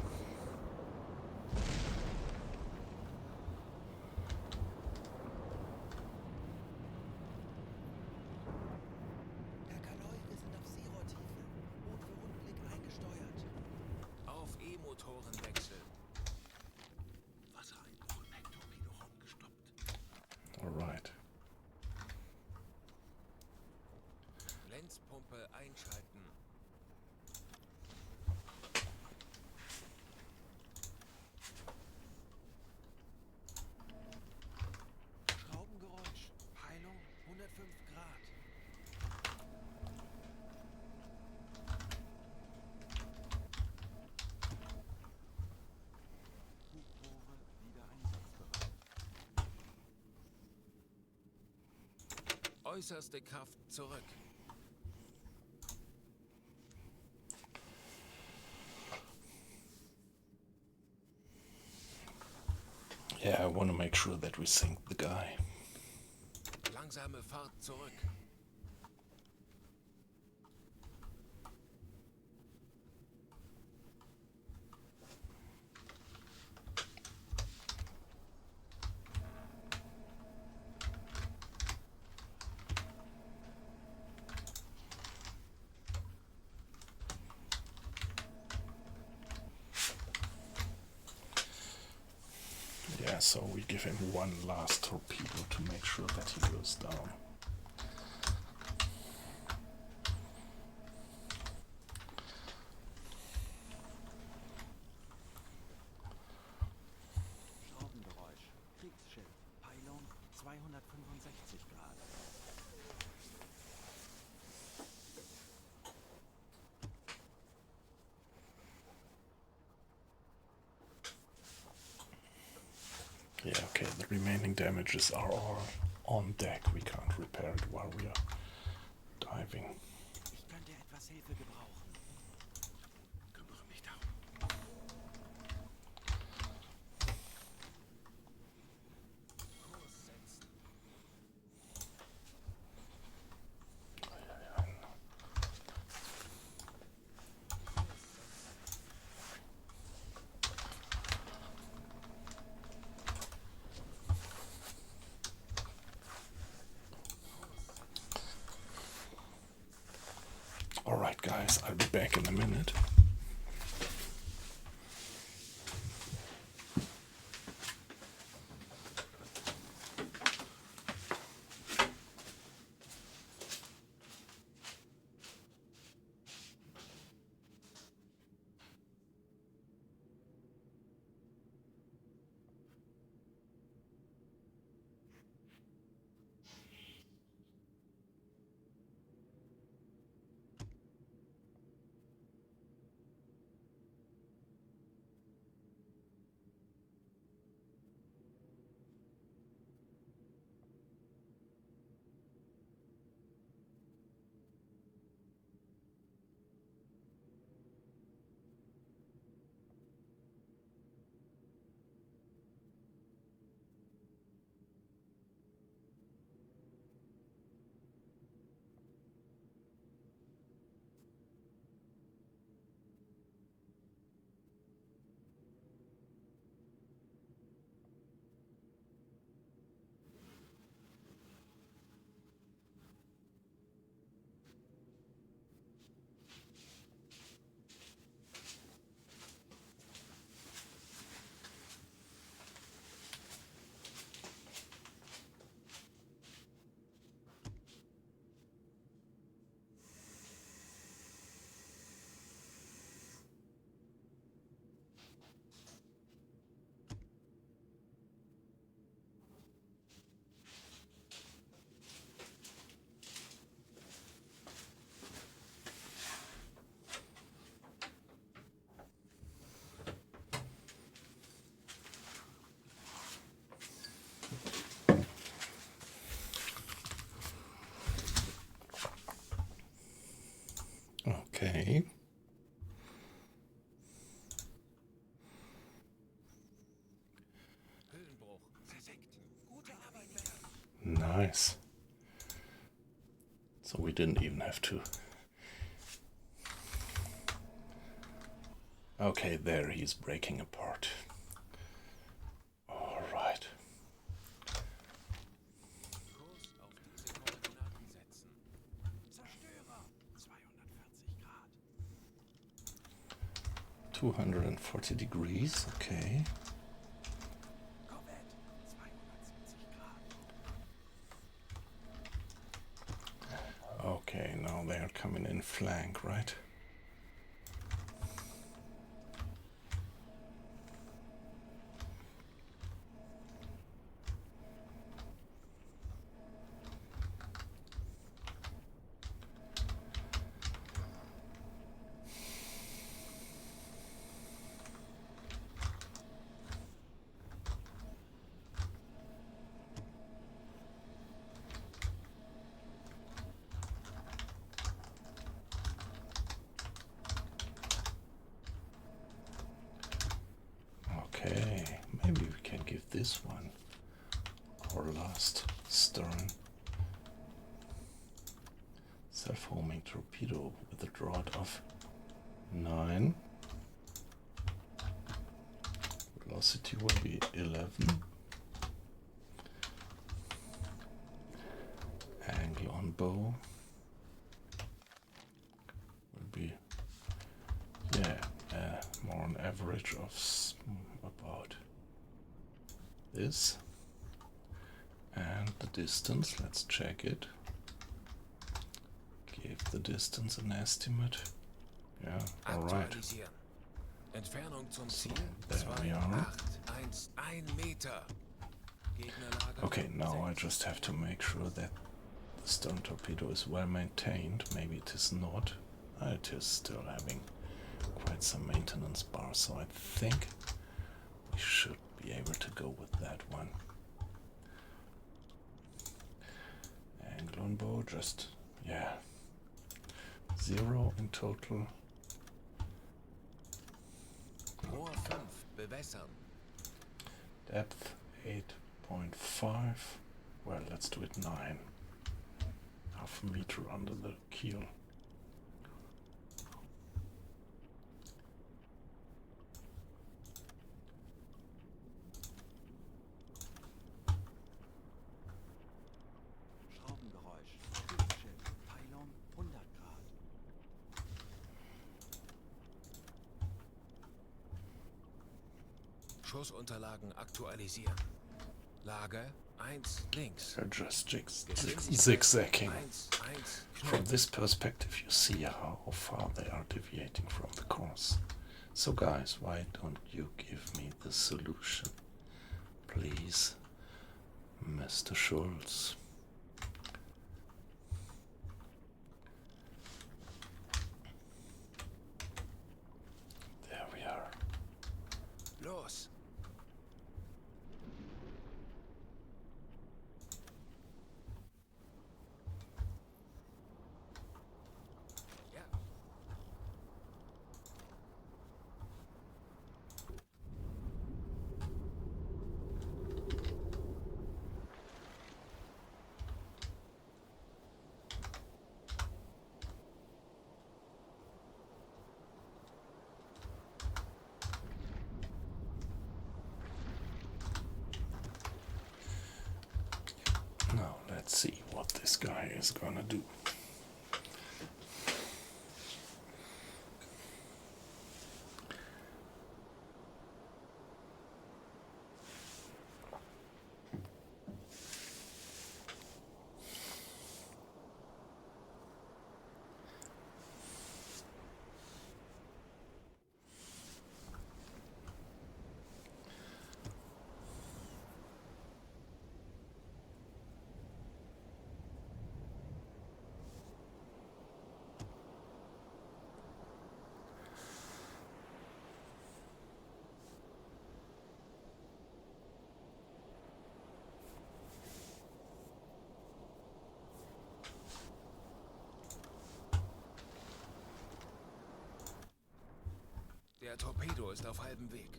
Motorenwechsel. Wassereinbruch-Torpedo gestoppt. Alright. Lenzpumpe einschalten. Schraubengeräusch. Peilung 105 Grad. Hubraumrohre wieder einsatzbereit. Äußerste Kraft zurück. Yeah, I want to make sure that we sink the guy. Langsame Fahrt zurück. Yeah, so we give him one last torpedo to make sure that he goes down. Schraubengeräusch. Kriegsschiff. Peilung 265 Grad. Yeah, okay, the remaining damages are all on deck. We can't repair it while we are diving. Ich könnte etwas Hilfe gebrauchen. Kümmere mich darum. Kurs setzen. Alright guys, I'll be back in a minute. Okay. Höhenbruch. Perfekt. Gute Arbeit, Nice. So we didn't even have to. Okay, there he's breaking apart. All right. Kurs auf diese Koordinaten setzen. Zerstörer. 240 Grad. 240 degrees, okay. Korvette, 270 Grad. Okay, now they are coming in flank, right? Okay, maybe we can give this one our last stern self-homing torpedo with a draught of 9. Velocity will be 11. Angle on bow will be, more on average of about this. And the distance, let's check it. Give the distance an estimate. Yeah, alright. Aktualisieren. Entfernung zum So, Ziel there we are. 2811 Meter. Gegnerlager Okay, now I 65. just have to make sure that the stern torpedo is well maintained. Maybe it is not. It is still having quite some maintenance bar, so I think we should be able to go with that one. Angle on bow, just, 0 in total. Rohr 5 bewässern. Depth 8.5. Well, let's do it 9. Half a meter under the keel. Schraubengeräusch. Kriegsschiff. Peilung 100 Grad. Schussunterlagen aktualisieren. Lage 1 links. They're just zigzagging. 1 From this perspective, you see how far they are deviating from the course. So guys, why don't you give me the solution, please, Mr. Schultz? There we are. Los. Ja. Now let's see what this guy is gonna do. Der Torpedo ist auf halbem Weg.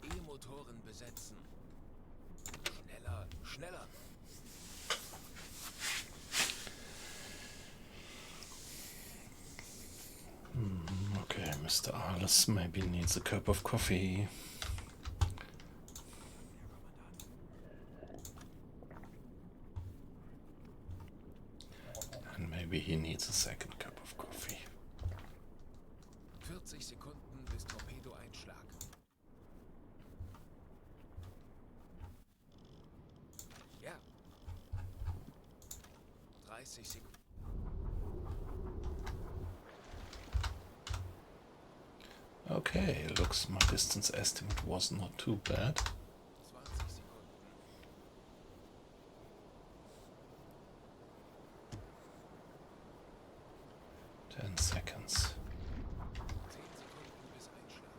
E-Motoren besetzen. Schneller, schneller. Okay, Mr. Alice maybe needs a cup of coffee. Maybe he needs a second cup of coffee. 40 Sekunden bis Torpedoeinschlag. Ja. 30 Sekunden. Okay, looks my distance estimate was not too bad. 20 Sekunden. 10 seconds. 10 Sekunden bis Einschlag.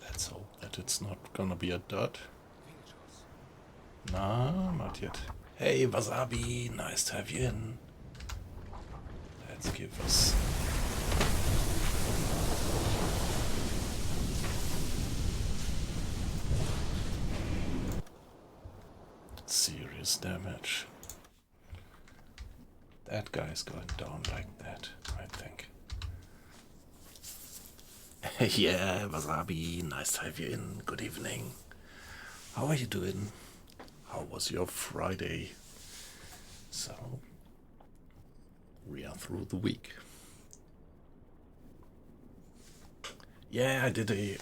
Let's hope that it's not gonna be a dud. Fehlschuss. Nah, not yet. Hey, Wasabi, nice to have you in. Let's give us... serious damage. That guy's going down like that, I think. Yeah, Wasabi, nice to have you in. Good evening. How are you doing? How was your Friday? So, we are through the week. Yeah, I did a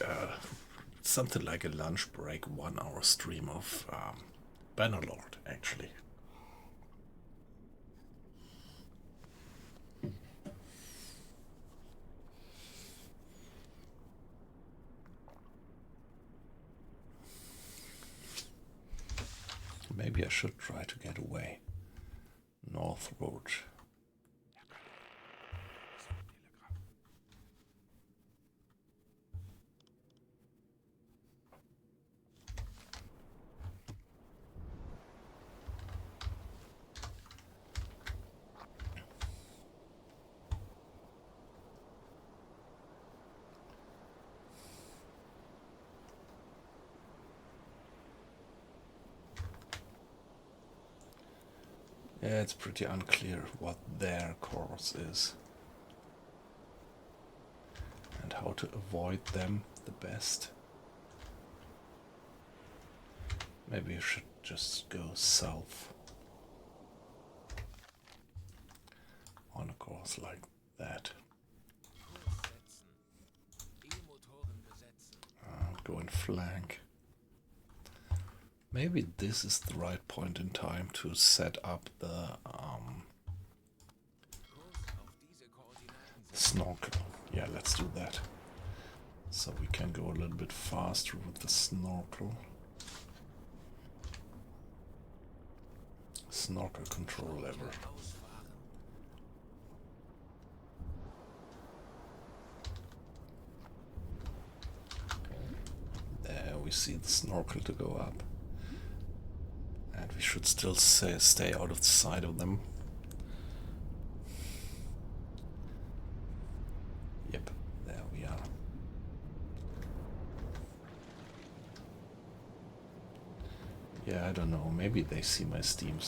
something like a lunch break 1 hour stream of Bannerlord, actually. Maybe I should try to get away. North Road. Yeah, it's pretty unclear what their course is and how to avoid them the best. Maybe you should just go south on a course like that. Kurs setzen. E-Motoren besetzen. Go and flank. Maybe this is the right point in time to set up the Kurs auf diese Koordinaten setzen. snorkel. Yeah, let's do that. So we can go a little bit faster with the snorkel. Snorkel control lever. Ausfahren. There we see the snorkel to go up. And we should still stay out of the sight of them. Yep, there we are. Yeah, I don't know. Maybe they see my steam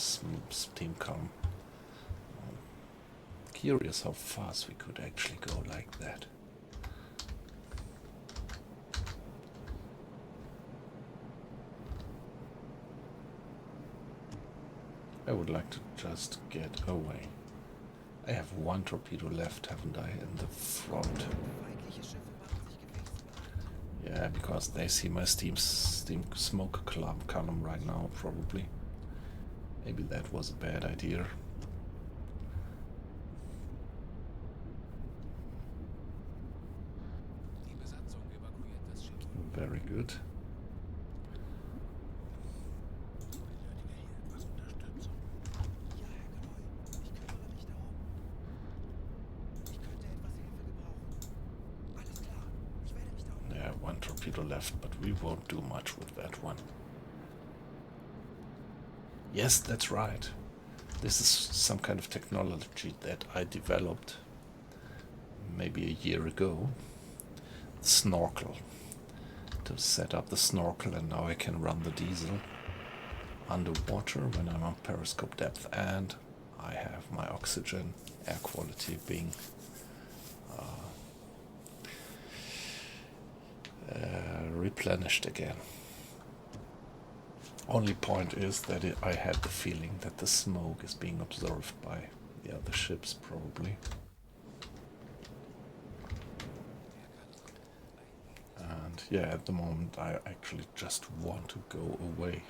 come. Curious how fast we could actually go like that. I would like to just get away. I have one torpedo left, haven't I, in the front? Feindliche Schiffe machen sich gefechtsbereit. Yeah, because they see my steam smoke column right now, probably. Maybe that was a bad idea. Die Besatzung evakuiert das Schiff. Very good. Ja, Herr Convoy, ich kümmere mich darum. Ich könnte etwas Hilfe gebrauchen. Alles klar, ich werde mich darum. Yeah, one torpedo left, but we won't do much with that one. Yes, that's right. This is some kind of technology that I developed maybe a year ago. The snorkel. To set up the snorkel, and now I can run the diesel underwater when I'm on periscope depth, and I have my oxygen air quality being replenished again. Only point is that I had the feeling that the smoke is being observed by the other ships, probably. And yeah, at the moment I actually just want to go away.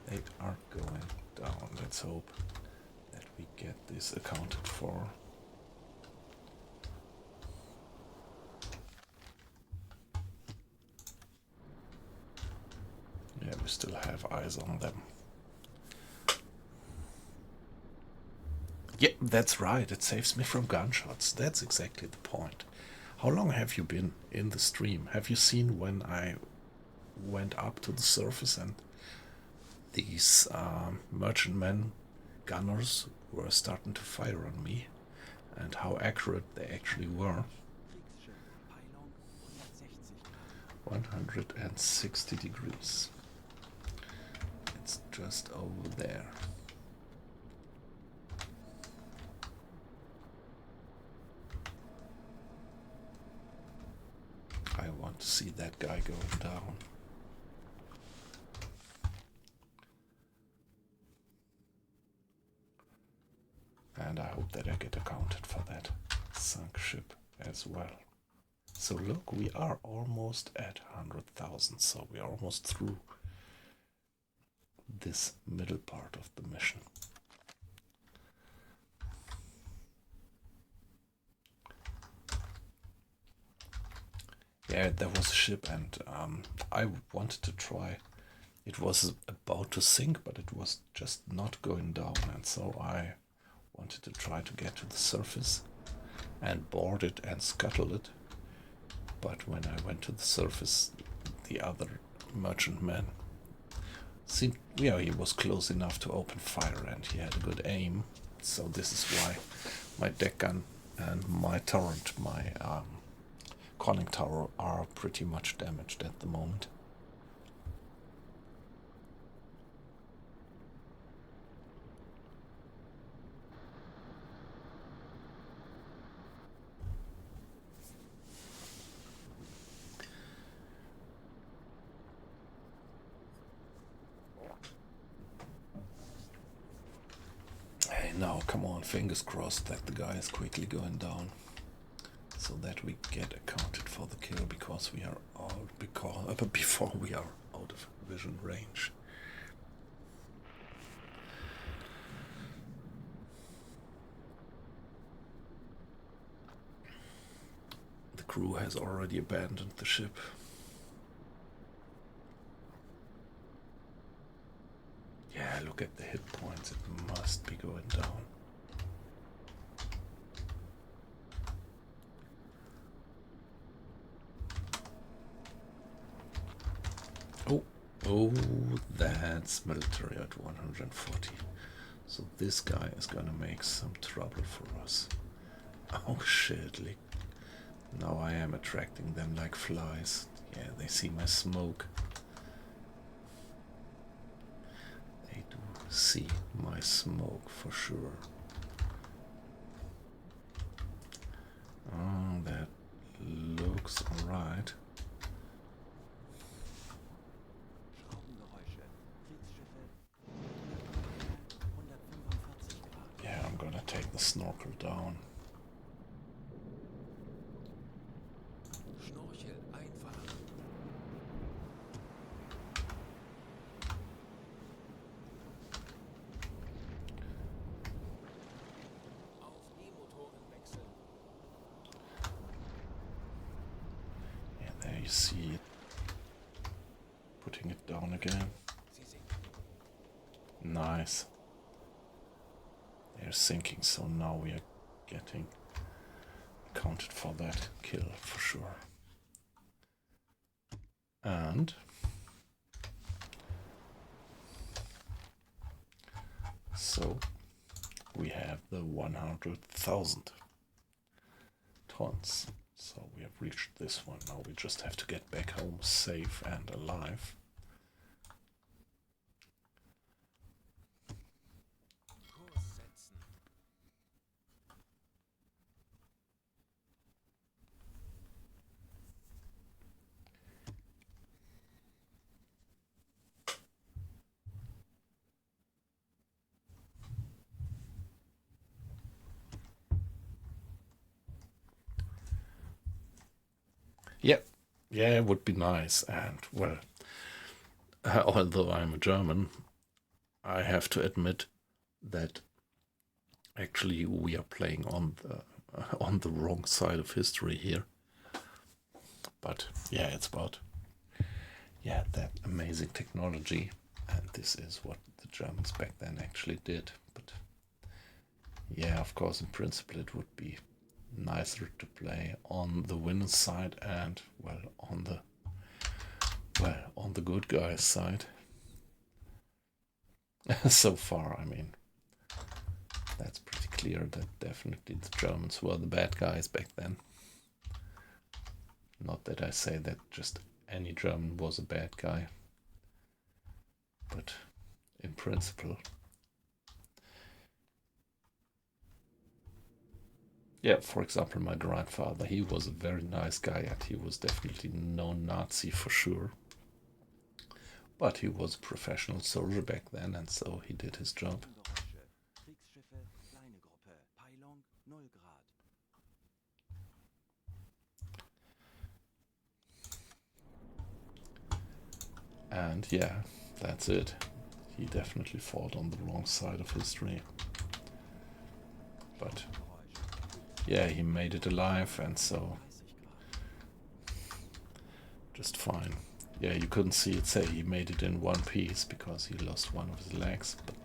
They are going down. Let's hope that we get this accounted for. Yeah, we still have eyes on them. Yeah, that's right. It saves me from gunshots. That's exactly the point. How long have you been in the stream? Have you seen when I went up to the surface and these merchantmen gunners were starting to fire on me, and how accurate they actually were? 160 degrees. It's just over there. I want to see that guy going down. And I hope that I get accounted for that sunk ship as well. So look, we are almost at 100,000, so we are almost through this middle part of the mission. Yeah, there was a ship and I wanted to try. It was about to sink, but it was just not going down, and so I wanted to try to get to the surface and board it and scuttle it. But when I went to the surface, the other merchantman seemed, yeah, he was close enough to open fire and he had a good aim. So this is why my deck gun and my turret, my conning tower, are pretty much damaged at the moment. Hey, now, come on, fingers crossed that the guy is quickly going down, so that we get accounted for the kill, because we are out, before we are out of vision range. The crew has already abandoned the ship. Yeah, look at the hit points, it must be going down. Oh, that's military at 140. So this guy is gonna make some trouble for us. Oh shit, now I am attracting them like flies. Yeah, they see my smoke. They do see my smoke for sure. Oh, that looks alright. Yeah, I'm gonna take the snorkel down. Schnorchel einfach. Auf E-Motoren wechseln. Yeah, there you see it. Putting it down again. Sie sinken. Nice. They're sinking, so now we are getting accounted for that kill for sure. And so we have the 100,000 tons. So we have reached this one. Now we just have to get back home safe and alive. Kurs setzen. Yeah, it would be nice. And well, although I'm a German, I have to admit that actually we are playing on the wrong side of history here. But yeah, it's about that amazing technology, and this is what the Germans back then actually did. But yeah, of course, in principle, it would be nicer to play on the winner's side and on the good guys' side. So far, I mean, that's pretty clear that definitely the Germans were the bad guys back then. Not that I say that just any German was a bad guy, but in principle. Yeah, for example, my grandfather, he was a very nice guy, and he was definitely no Nazi for sure. But he was a professional soldier back then, and so he did his job. Kriegsschiffe, kleine Gruppe. Peilung 0 Grad. And yeah, that's it. He definitely fought on the wrong side of history. But yeah, he made it alive, and so just fine. Yeah, you couldn't see it say he made it in one piece because he lost one of his legs, but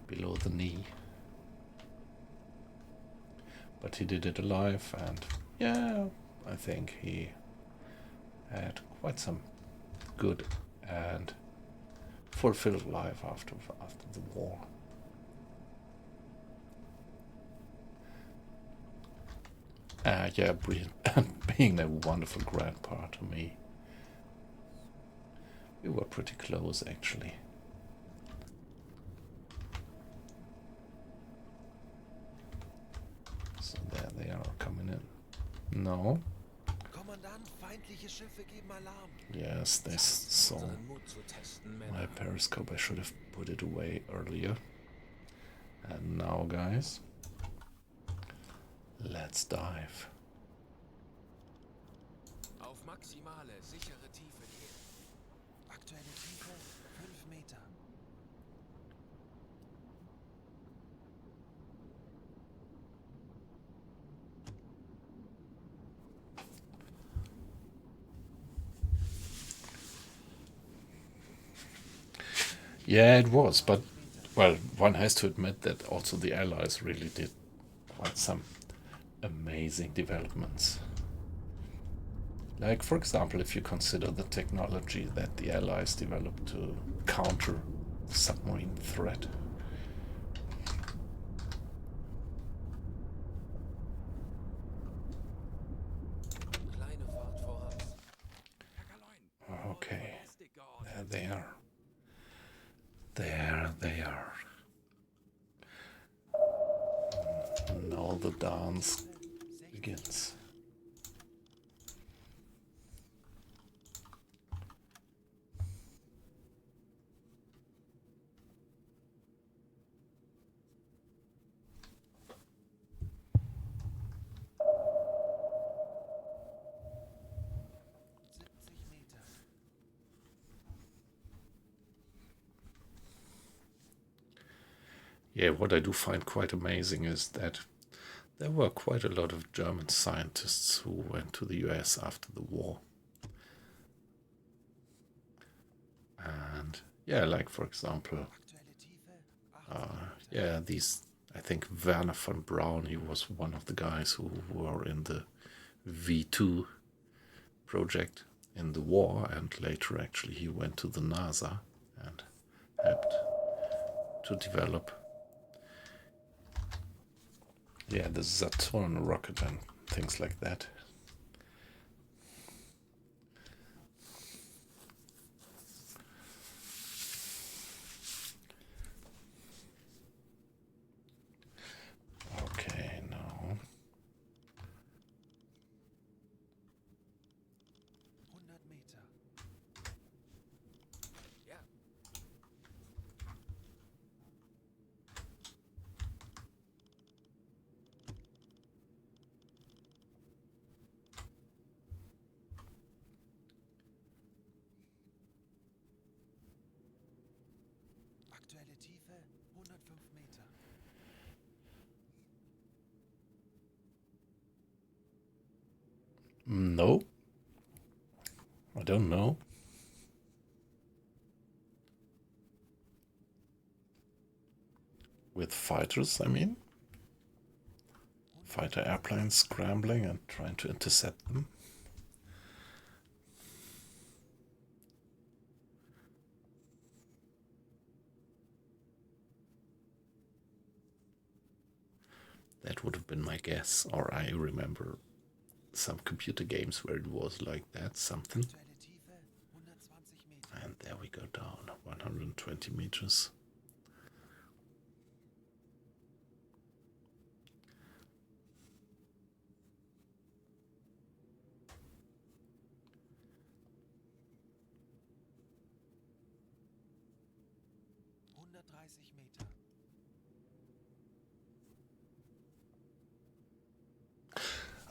below the knee. But he did it alive, and yeah, I think he had quite some good and fulfilled life after the war. Yeah, being a wonderful grandpa to me. We were pretty close, actually. So there they are coming in. No. Kommandant, feindliche Schiffe geben Alarm. Yes, they saw Unseren Mut zu testen, my Männer. periscope. I should have put it away earlier. And now, guys, let's dive. Auf maximale, sichere Tiefe gehen. Aktuelle Tiefe 5 Meter. Yeah, it was, but well, one has to admit that also the Allies really did quite some amazing developments. Like, for example, if you consider the technology that the Allies developed to counter the submarine threat. Kleine Fahrt voraus. Herr Okay, Stick there they are. There they are. Now the dance begins. Meter. Yeah, what I do find quite amazing is that there were quite a lot of German scientists who went to the US after the war. And yeah, like for example, Aktuelle Tiefe 8 yeah, these, I think Werner von Braun, he was one of the guys who were in the V2 project in the war, and later actually he went to the NASA and helped to develop the Saturn rocket and things like that. Okay, now 100 Meter. Ja. Aktuelle Tiefe 105 Meter. No. I don't know. With fighters, I mean. Fighter airplanes scrambling and trying to intercept them. That would have been my guess, or I remember some computer games where it was like that, something. Aktuelle Tiefe 120 Meter. And there we go down, 120 meters. Meter.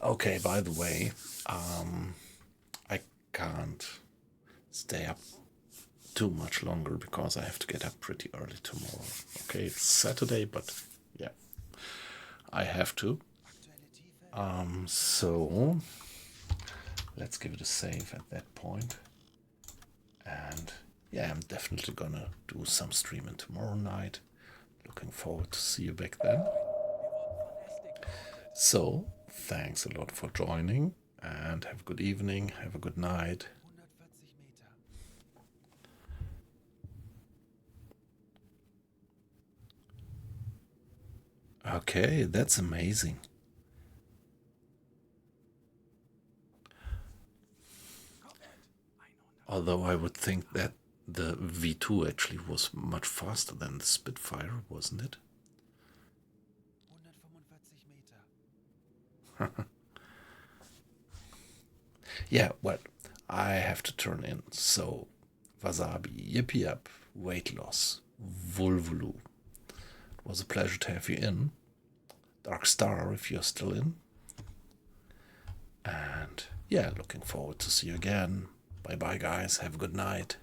Okay, by the way, I can't stay up too much longer because I have to get up pretty early tomorrow. Okay, it's Saturday, but yeah, I have to. So let's give it a save at that point. And yeah, I'm definitely gonna do some streaming tomorrow night. Looking forward to see you back then. So, thanks a lot for joining and have a good evening, have a good night. 140 Meter. Okay, that's amazing. Although I would think that the V2 actually was much faster than the Spitfire, wasn't it? 145 Meter. Yeah, well, I have to turn in. So, Wasabi, Yippee Up, Weight Loss, Vulvulu. It was a pleasure to have you in. Dark Star, if you're still in. And yeah, looking forward to see you again. Bye bye, guys. Have a good night.